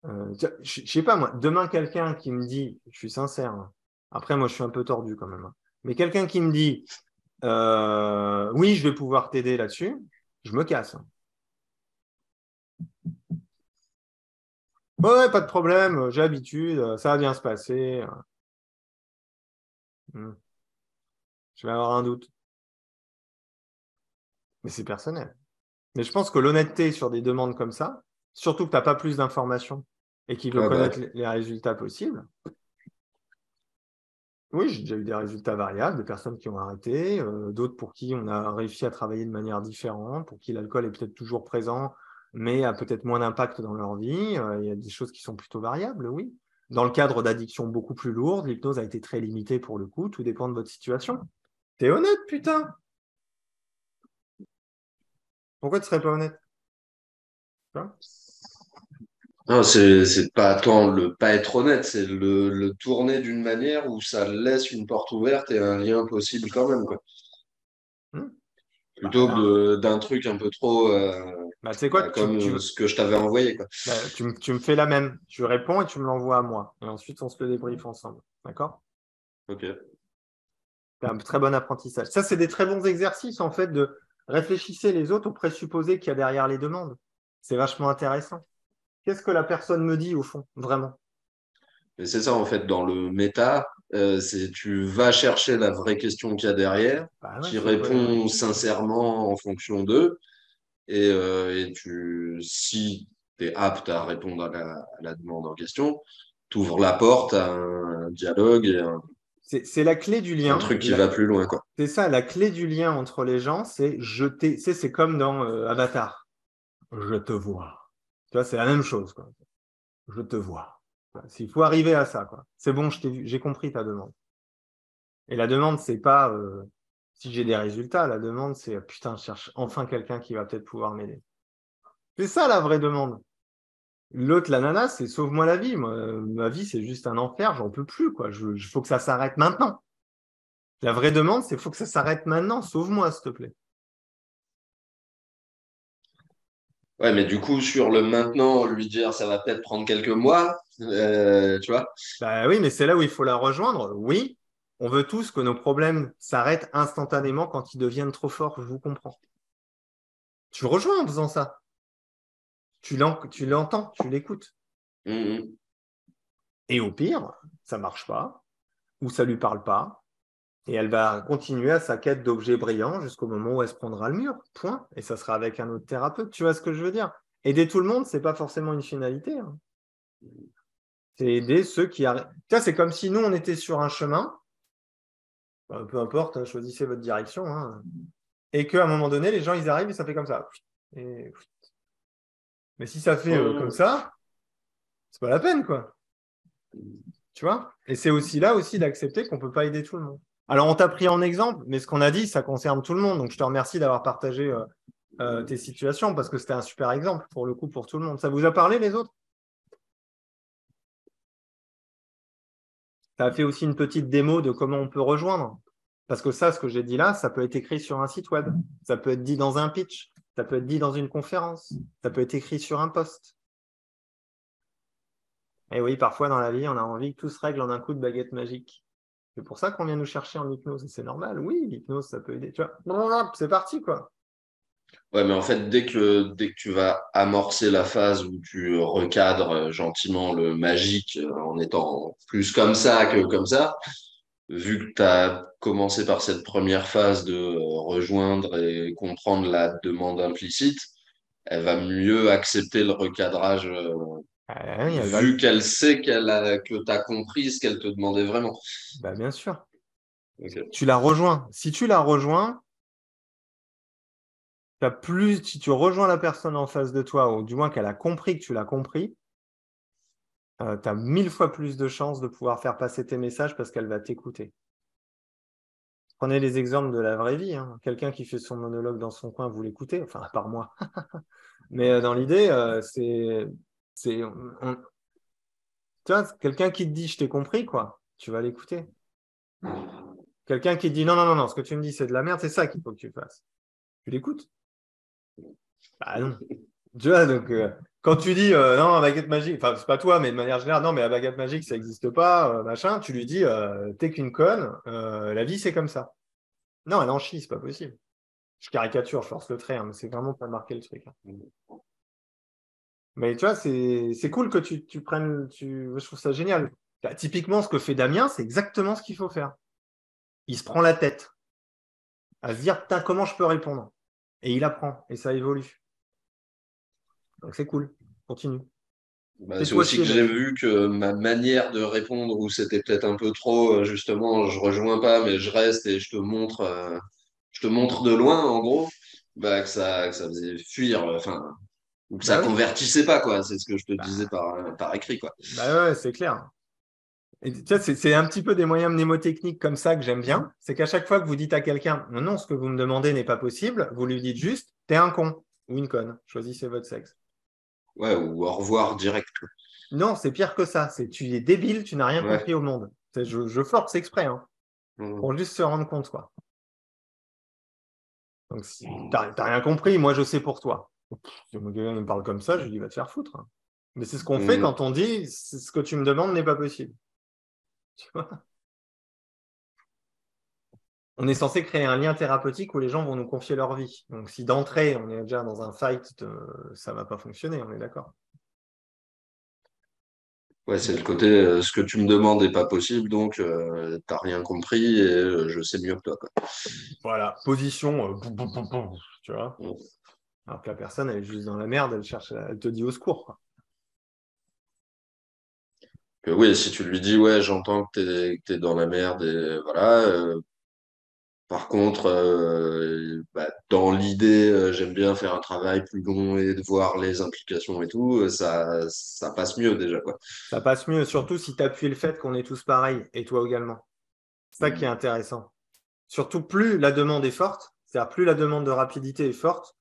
je sais pas moi, demain quelqu'un qui me dit, je suis sincère, hein. Après moi je suis un peu tordu quand même, hein. Mais quelqu'un qui me dit, oui, je vais pouvoir t'aider là-dessus, je me casse, hein. Ouais, pas de problème, j'ai l'habitude, ça va bien se passer. Je vais avoir un doute. Mais c'est personnel. Mais je pense que l'honnêteté sur des demandes comme ça, surtout que tu n'as pas plus d'informations et qu'il veut Ouais, bah, connaître les résultats possibles. Oui, j'ai déjà eu des résultats variables, des personnes qui ont arrêté, d'autres pour qui on a réussi à travailler de manière différente, pour qui l'alcool est peut-être toujours présent, mais a peut-être moins d'impact dans leur vie. Il y a des choses qui sont plutôt variables, oui. Dans le cadre d'addictions beaucoup plus lourdes, l'hypnose a été très limitée pour le coup, tout dépend de votre situation. T'es honnête, putain! Pourquoi tu serais pas honnête? Tu vois. non, c'est pas tant le pas être honnête, c'est le tourner d'une manière où ça laisse une porte ouverte et un lien possible quand même, quoi. Hmm. Plutôt que d'un truc un peu trop Tu sais quoi, comme ce que je t'avais envoyé, quoi. tu me fais la même. Tu réponds et tu me l'envoies à moi. Et ensuite, on se le débriefe ensemble. D'accord? Ok. C'est un très bon apprentissage. Ça, c'est des très bons exercices, en fait, de réfléchissez les autres aux présupposés qu'il y a derrière les demandes. C'est vachement intéressant. Qu'est-ce que la personne me dit, au fond, vraiment? Et c'est ça, en fait, dans le méta, c'est tu vas chercher la vraie question qu'il y a derrière, Bah ouais, tu c'est quoi la vraie réponds question? sincèrement en fonction d'eux, et si tu es apte à répondre à la demande en question, tu ouvres la porte à un dialogue et C'est la clé du un lien. truc qui va plus loin, quoi. C'est ça, la clé du lien entre les gens, c'est jeter. Tu sais, c'est comme dans Avatar. Je te vois. Tu vois, c'est la même chose, quoi. Je te vois. Voilà, il faut arriver à ça, quoi. C'est bon, je t'ai vu, j'ai compris ta demande. Et la demande, c'est pas si j'ai des résultats. La demande, c'est putain, je cherche enfin quelqu'un qui va peut-être pouvoir m'aider. C'est ça la vraie demande. L'autre, l'ananas, c'est sauve-moi la vie. Moi, ma vie, c'est juste un enfer, j'en peux plus, quoi. Il faut que ça s'arrête maintenant. La vraie demande, c'est faut que ça s'arrête maintenant. Sauve-moi, s'il te plaît. Ouais, mais du coup, sur le maintenant, lui dire ça va peut-être prendre quelques mois, tu vois. Bah oui, mais c'est là où il faut la rejoindre. Oui, on veut tous que nos problèmes s'arrêtent instantanément quand ils deviennent trop forts. Je vous comprends. Tu le rejoins en faisant ça. Tu l'entends, tu l'écoutes. Mhm. Et au pire, ça marche pas, ou ça lui parle pas, et elle va continuer à sa quête d'objets brillants jusqu'au moment où elle se prendra le mur. Point. Et ça sera avec un autre thérapeute. Tu vois ce que je veux dire? Aider tout le monde, c'est pas forcément une finalité, hein. C'est aider ceux qui arrivent. Tu vois, c'est comme si nous, on était sur un chemin, peu importe, hein, choisissez votre direction, hein, et qu'à un moment donné, les gens, ils arrivent et ça fait comme ça. Et... Mais si ça fait comme Mhm. ça, c'est pas la peine, quoi. Tu vois? Et c'est aussi là aussi d'accepter qu'on ne peut pas aider tout le monde. Alors, on t'a pris en exemple, mais ce qu'on a dit, ça concerne tout le monde. Donc, je te remercie d'avoir partagé tes situations parce que c'était un super exemple pour le coup pour tout le monde. Ça vous a parlé, les autres? Ça a fait aussi une petite démo de comment on peut rejoindre. Parce que ça, ce que j'ai dit là, ça peut être écrit sur un site web. Ça peut être dit dans un pitch. Ça peut être dit dans une conférence. Ça peut être écrit sur un post. Et oui, parfois dans la vie, on a envie que tout se règle en un coup de baguette magique. C'est pour ça qu'on vient nous chercher en hypnose. Et c'est normal. Oui, l'hypnose, ça peut aider. Tu vois, c'est parti, quoi. Ouais, mais en fait, dès que tu vas amorcer la phase où tu recadres gentiment le magique en étant plus comme ça que comme ça, vu que tu as commencé par cette première phase de rejoindre et comprendre la demande implicite, elle va mieux accepter le recadrage. vu qu'elle sait que tu as compris ce qu'elle te demandait vraiment. Bah, bien sûr. Okay. Tu la rejoins. Si tu la rejoins, si tu rejoins la personne en face de toi, ou du moins qu'elle a compris que tu l'as compris, tu as 1000 fois plus de chances de pouvoir faire passer tes messages parce qu'elle va t'écouter. Prenez les exemples de la vraie vie. Hein. Quelqu'un qui fait son monologue dans son coin, vous l'écoutez, enfin, à part moi. Mais dans l'idée, tu vois, quelqu'un qui te dit je t'ai compris, quoi, tu vas l'écouter. Quelqu'un qui te dit non, ce que tu me dis, c'est de la merde, c'est ça qu'il faut que tu fasses. Tu l'écoutes? Bah non. Tu vois, donc, quand tu dis non, la baguette magique, enfin, c'est pas toi, mais de manière générale, non, mais la baguette magique, ça n'existe pas, machin, tu lui dis t'es qu'une conne, la vie, c'est comme ça. Non, elle en chie, c'est pas possible. Je caricature, je force le trait, hein, mais c'est vraiment pas marquer le truc. Hein. Mais tu vois, c'est cool que tu prennes. Je trouve ça génial. Bah, typiquement, ce que fait Damien, c'est exactement ce qu'il faut faire. Il se prend la tête à se dire putain, comment je peux répondre? Et il apprend, et ça évolue. Donc c'est cool. Continue. Bah, c'est aussi que j'ai vu que ma manière de répondre, où c'était peut-être un peu trop, justement, je rejoins pas, mais je reste et je te montre de loin, en gros, bah, que ça faisait fuir, enfin, ou que ça convertissait pas, quoi. C'est ce que je te disais par écrit, quoi. Bah ouais, c'est clair. Et tu vois, c'est un petit peu des moyens mnémotechniques comme ça que j'aime bien. C'est qu'à chaque fois que vous dites à quelqu'un non, ce que vous me demandez n'est pas possible, vous lui dites juste t'es un con ou une conne. Choisissez votre sexe. Ouais, ou au revoir direct. Non, c'est pire que ça. Tu es débile, tu n'as rien compris au monde. Je force exprès, hein, pour juste se rendre compte, quoi. Donc, si t'as rien compris, moi je sais pour toi. Si quelqu'un me parle comme ça, je lui dis va te faire foutre. Hein. Mais c'est ce qu'on fait quand on dit ce que tu me demandes n'est pas possible. Tu vois, on est censé créer un lien thérapeutique où les gens vont nous confier leur vie. Donc si d'entrée on est déjà dans un fight, ça ne va pas fonctionner, on est d'accord. Ouais, c'est le côté ce que tu me demandes n'est pas possible, donc t'as rien compris et je sais mieux que toi, quoi. Voilà, position, tu vois. Alors que la personne, elle est juste dans la merde, elle te dit au secours, quoi. Que oui, si tu lui dis, ouais, j'entends que t'es dans la merde, et voilà. Par contre, dans l'idée, j'aime bien faire un travail plus long et de voir les implications et tout, ça passe mieux déjà, quoi. Ça passe mieux, surtout si tu appuies le fait qu'on est tous pareils, et toi également. C'est ça qui est intéressant. Surtout, plus la demande est forte, c'est-à-dire plus la demande de rapidité est forte,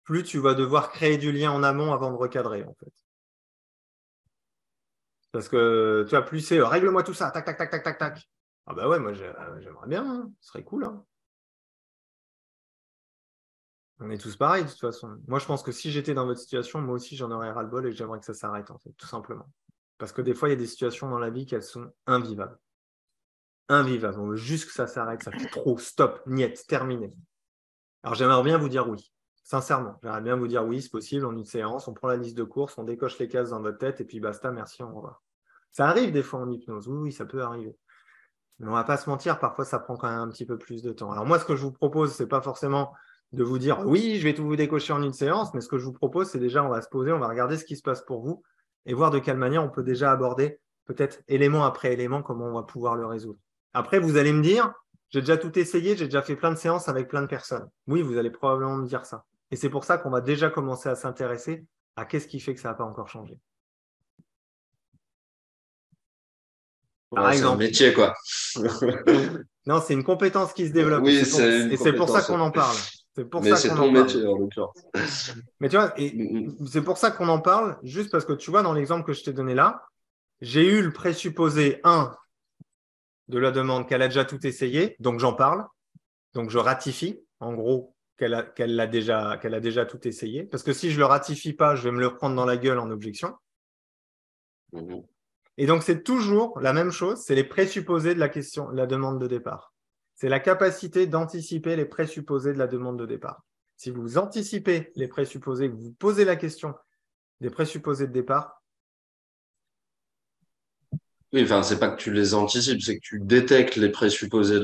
plus tu vas devoir créer du lien en amont avant de recadrer, en fait. Parce que, tu vois, plus c'est règle-moi tout ça, tac, tac, tac, tac, tac, tac. Ah bah ouais, moi j'aimerais bien, hein. Ce serait cool. Hein. On est tous pareils, de toute façon. Moi, je pense que si j'étais dans votre situation, moi aussi, j'en aurais ras-le-bol et j'aimerais que ça s'arrête, en fait, tout simplement. Parce que des fois, il y a des situations dans la vie qu'elles sont invivables. Invivables. On veut juste que ça s'arrête, ça fait trop, stop, niet, terminé. Alors, j'aimerais bien vous dire oui. Sincèrement, j'aimerais bien vous dire oui, c'est possible, en une séance, on prend la liste de courses, on décoche les cases dans votre tête et puis basta, merci, au revoir. Ça arrive des fois en hypnose, oui, ça peut arriver. Mais on ne va pas se mentir, parfois ça prend quand même un petit peu plus de temps. Alors moi, ce que je vous propose, ce n'est pas forcément de vous dire oui, je vais tout vous décocher en une séance, mais ce que je vous propose, c'est déjà, on va se poser, on va regarder ce qui se passe pour vous et voir de quelle manière on peut déjà aborder, peut-être élément après élément, comment on va pouvoir le résoudre. Après, vous allez me dire, j'ai déjà tout essayé, j'ai déjà fait plein de séances avec plein de personnes. Oui, vous allez probablement me dire ça. Et c'est pour ça qu'on va déjà commencer à s'intéresser à qu'est-ce qui fait que ça n'a pas encore changé. Par exemple. C'est un métier, quoi. Non, c'est une compétence qui se développe. Oui, et c'est pour ça qu'on en parle. Mais c'est ton métier, en l'occurrence. Mais tu vois, c'est pour ça qu'on en parle, juste parce que tu vois, dans l'exemple que je t'ai donné là, j'ai eu le présupposé 1 de la demande qu'elle a déjà tout essayé, donc j'en parle, donc je ratifie, en gros, qu'elle a déjà tout essayé, parce que si je ne le ratifie pas, je vais me le reprendre dans la gueule en objection. Et donc, c'est toujours la même chose, c'est les présupposés de la demande de départ. C'est la capacité d'anticiper les présupposés de la demande de départ. Si vous anticipez les présupposés, que vous posez la question des présupposés de départ, Oui, enfin, c'est pas que tu les anticipes, c'est que tu détectes les présupposés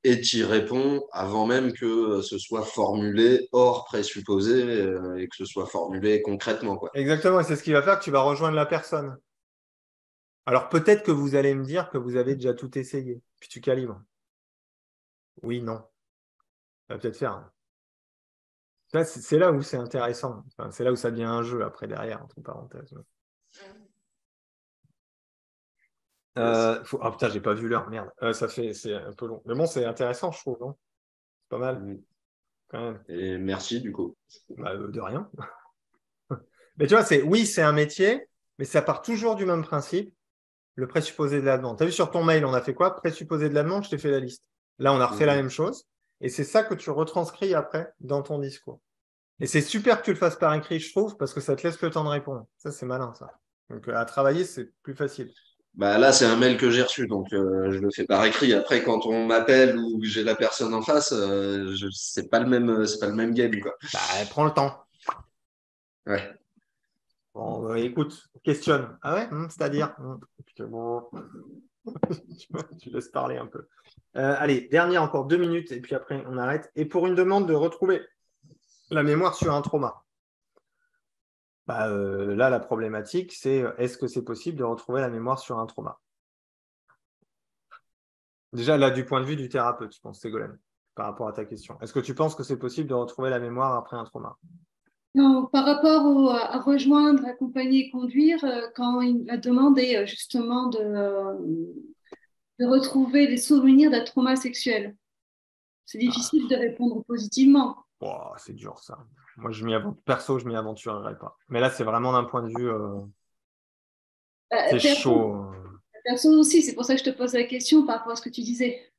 et tu y réponds avant même que ce soit formulé hors présupposé et que ce soit formulé concrètement, quoi. Exactement, et c'est ce qui va faire que tu vas rejoindre la personne. Alors peut-être que vous allez me dire que vous avez déjà tout essayé, puis tu calibres. Oui, non. Ça va peut-être faire, hein. Ça, c'est là où c'est intéressant. Enfin, c'est là où ça devient un jeu après derrière, entre parenthèses. Oh putain, j'ai pas vu l'heure, merde. C'est un peu long. Mais bon, c'est intéressant, je trouve, non? C'est pas mal, Mm. quand même. Et merci, du coup. Bah, de rien. Mais tu vois, oui, c'est un métier, mais ça part toujours du même principe, le présupposé de la demande. Tu as vu sur ton mail, on a fait quoi? Présupposé de la demande, je t'ai fait la liste. Là, on a refait la Mhm. même chose. Et c'est ça que tu retranscris après dans ton discours. Et c'est super que tu le fasses par écrit, je trouve, parce que ça te laisse le temps de répondre. Ça, c'est malin, ça. Donc, à travailler, c'est plus facile. Bah là, c'est un mail que j'ai reçu, donc je le fais par écrit. Après, quand on m'appelle ou que j'ai la personne en face, c'est pas le même game, quoi. Bah, prends le temps. Ouais. Bon, écoute, questionne. Ah ouais, c'est-à-dire. Putain, bon. Tu laisses parler un peu. Allez, dernière encore 2 minutes, et puis après, on arrête. Et pour une demande de retrouver la mémoire sur un trauma. Bah, là, la problématique, c'est est-ce que c'est possible de retrouver la mémoire sur un trauma? Déjà, là, du point de vue du thérapeute, je pense, Ségolène, par rapport à ta question. Est-ce que tu penses que c'est possible de retrouver la mémoire après un trauma? Non, par rapport à rejoindre, accompagner, conduire, quand la demande est justement de retrouver des souvenirs d'un trauma sexuel, c'est Ah, difficile de répondre positivement. wow, c'est dur, ça. Moi, perso, je m'y aventurerais pas. Mais là, c'est vraiment d'un point de vue, c'est Perso, chaud, perso aussi, c'est pour ça que je te pose la question par rapport à ce que tu disais.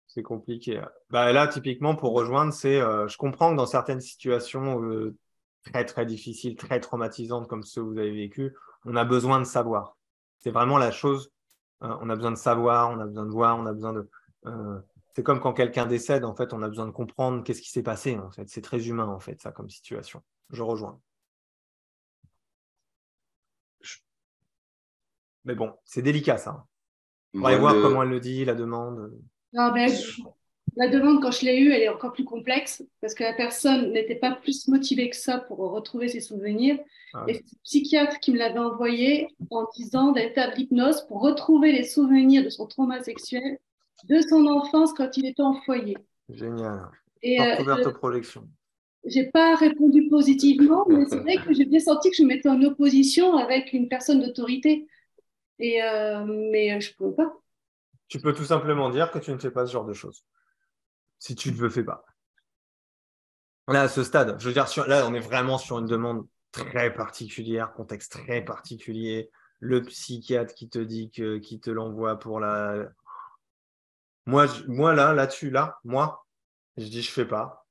c'est compliqué. Bah, là, typiquement, pour rejoindre, je comprends que dans certaines situations très, très difficiles, très traumatisantes comme ceux que vous avez vécu, on a besoin de savoir. C'est vraiment la chose. On a besoin de savoir, on a besoin de voir, on a besoin de. euh, c'est comme quand quelqu'un décède, en fait, on a besoin de comprendre qu'est-ce qui s'est passé, en fait. C'est très humain, en fait, ça, comme situation. Je rejoins. Mais bon, c'est délicat, ça, hein. Moi, Faudrait voir comment elle le dit, la demande. Non, mais la demande, quand je l'ai eue, elle est encore plus complexe parce que la personne n'était pas plus motivée que ça pour retrouver ses souvenirs. Ah Et ouais. c'est le psychiatre qui me l'avait envoyé en disant d'être à l'hypnose pour retrouver les souvenirs de son trauma sexuel de son enfance quand il était en foyer. Génial. Et Porte ouverte aux projections. je n'ai pas répondu positivement, mais c'est vrai que j'ai bien senti que je me mettais en opposition avec une personne d'autorité. Mais je ne pouvais pas. Tu peux tout simplement dire que tu ne fais pas ce genre de choses. Si tu ne le fais pas. Là, à ce stade, je veux dire, là, on est vraiment sur une demande très particulière, contexte très particulier. Le psychiatre qui te dit qui te l'envoie pour la. Moi là-dessus, moi, je dis je fais pas,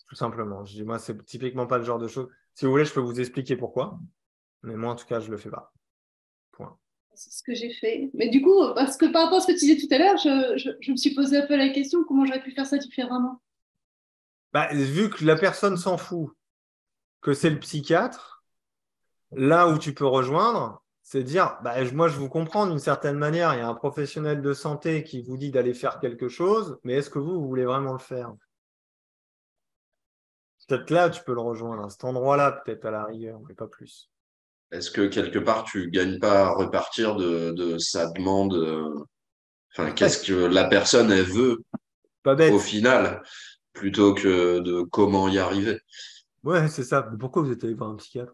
tout simplement. Je dis moi, c'est typiquement pas le genre de choses. Si vous voulez, je peux vous expliquer pourquoi, mais moi, en tout cas, je le fais pas. Point. C'est ce que j'ai fait. Mais du coup, parce que par rapport à ce que tu disais tout à l'heure, je me suis posé un peu la question comment j'aurais pu faire ça différemment. Bah, vu que la personne s'en fout, que c'est le psychiatre, là où tu peux rejoindre, c'est dire, bah, moi je vous comprends d'une certaine manière, il y a un professionnel de santé qui vous dit d'aller faire quelque chose, mais est-ce que vous voulez vraiment le faire? Peut-être là, tu peux le rejoindre, à cet endroit-là, peut-être à la rigueur, mais pas plus. est-ce que quelque part, tu gagnes pas à repartir de sa demande, enfin, qu'est-ce Ouais, que la personne, elle veut pas au bête. final, plutôt que de comment y arriver? Ouais, c'est ça. Mais pourquoi vous êtes allé voir un psychiatre?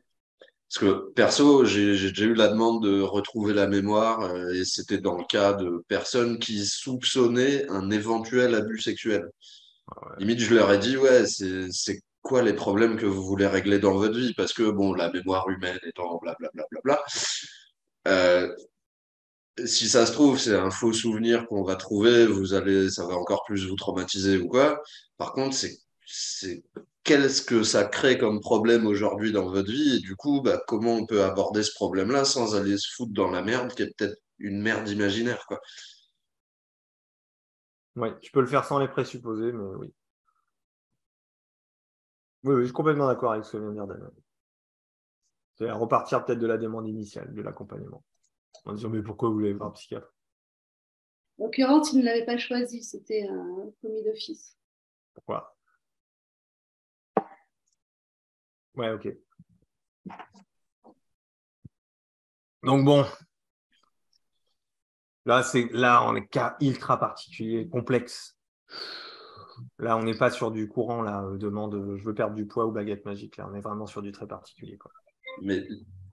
Parce que perso, j'ai déjà eu la demande de retrouver la mémoire et c'était dans le cas de personnes qui soupçonnaient un éventuel abus sexuel. Ah ouais. Limite, je leur ai dit, ouais, c'est quoi les problèmes que vous voulez régler dans votre vie? Parce que, bon, la mémoire humaine étant blablabla, euh, si ça se trouve, c'est un faux souvenir qu'on va trouver, ça va encore plus vous traumatiser ou quoi. Par contre, c'est qu'est-ce que ça crée comme problème aujourd'hui dans votre vie et du coup, bah, comment on peut aborder ce problème-là sans aller se foutre dans la merde, qui est peut-être une merde imaginaire, quoi. Ouais, tu peux le faire sans les présupposer, mais oui. Oui, oui, je suis complètement d'accord avec ce que vient de dire Daniel. C'est repartir peut-être de la demande initiale, de l'accompagnement. En disant, mais pourquoi vous voulez voir un psychiatre? En l'occurrence, il ne l'avait pas choisi, c'était un commis d'office. Pourquoi? Ouais, ok. Donc bon, là, on est cas ultra particulier, complexe. Là, on n'est pas sur du courant, là, demande je veux perdre du poids ou baguette magique. Là, on est vraiment sur du très particulier, quoi. Mais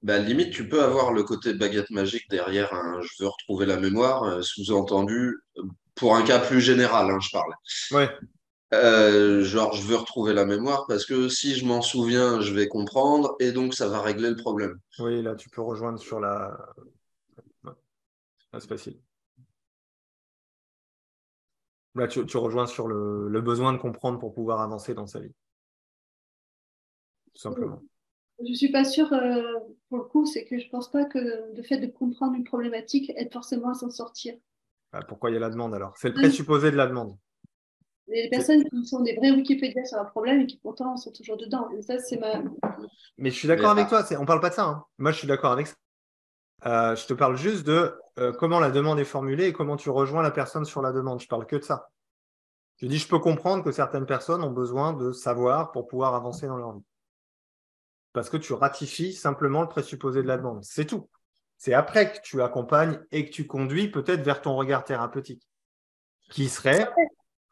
bah, limite, tu peux avoir le côté baguette magique derrière un je veux retrouver la mémoire, sous-entendu, pour un cas plus général, hein, je parle. Ouais, Genre, je veux retrouver la mémoire parce que si je m'en souviens, je vais comprendre et donc ça va régler le problème. oui, là, tu peux rejoindre sur la. Ouais, là, c'est facile. Là, tu rejoins sur le besoin de comprendre pour pouvoir avancer dans sa vie. Tout simplement. Je ne suis pas sûre, pour le coup, c'est que je ne pense pas que le fait de comprendre une problématique aide forcément à s'en sortir. Bah, pourquoi il y a la demande alors? C'est le présupposé de la demande. Les personnes qui sont des vrais Wikipédia sur un problème et qui pourtant sont toujours dedans. Et ça, c'est ma. Mais je suis Mais, d'accord avec toi, on ne parle pas de ça, hein. Moi, je suis d'accord avec ça. Je te parle juste de comment la demande est formulée et comment tu rejoins la personne sur la demande. Je parle que de ça. Je dis, je peux comprendre que certaines personnes ont besoin de savoir pour pouvoir avancer dans leur vie. Parce que tu ratifies simplement le présupposé de la demande. C'est tout. C'est après que tu accompagnes et que tu conduis peut-être vers ton regard thérapeutique, qui serait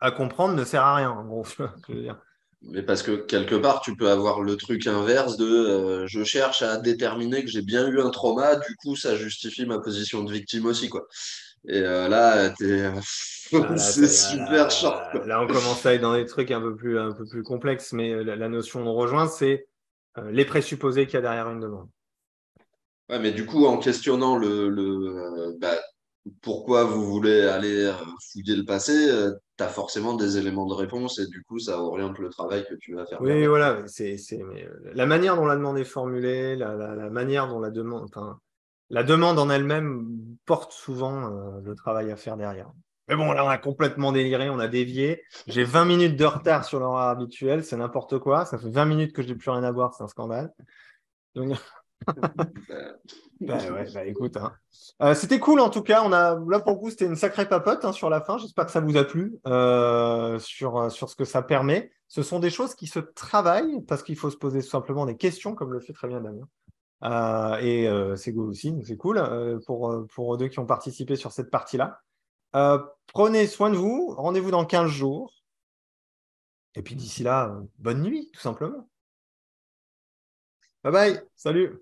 à comprendre ne sert à rien. Bon, je veux dire. mais parce que quelque part, tu peux avoir le truc inverse de je cherche à déterminer que j'ai bien eu un trauma, du coup, ça justifie ma position de victime aussi, quoi. Et là, Ah, là, c'est super short, quoi. là, on commence à être dans des trucs un peu plus complexes, mais la notion de rejoint, c'est les présupposés qu'il y a derrière une demande. Ouais, mais du coup, en questionnant bah, pourquoi vous voulez aller fouiller le passé, tu as forcément des éléments de réponse et du coup, ça oriente le travail que tu vas faire Oui, derrière. voilà, mais, la manière dont la demande est formulée, la manière dont la demande en elle-même porte souvent le travail à faire derrière. Mais bon, là, on a complètement déliré, on a dévié. J'ai 20 minutes de retard sur l'horaire habituel, c'est n'importe quoi. Ça fait 20 minutes que je n'ai plus rien à boire, c'est un scandale. Donc, ouais, écoute, hein. C'était cool en tout cas. Là pour le coup, c'était une sacrée papote hein, sur la fin. J'espère que ça vous a plu sur ce que ça permet. Ce sont des choses qui se travaillent parce qu'il faut se poser tout simplement des questions, comme le fait très bien Damien. C'est cool aussi, donc c'est cool pour eux deux qui ont participé sur cette partie-là. Prenez soin de vous. Rendez-vous dans 15 jours. Et puis d'ici là, bonne nuit, tout simplement. Bye bye. Salut.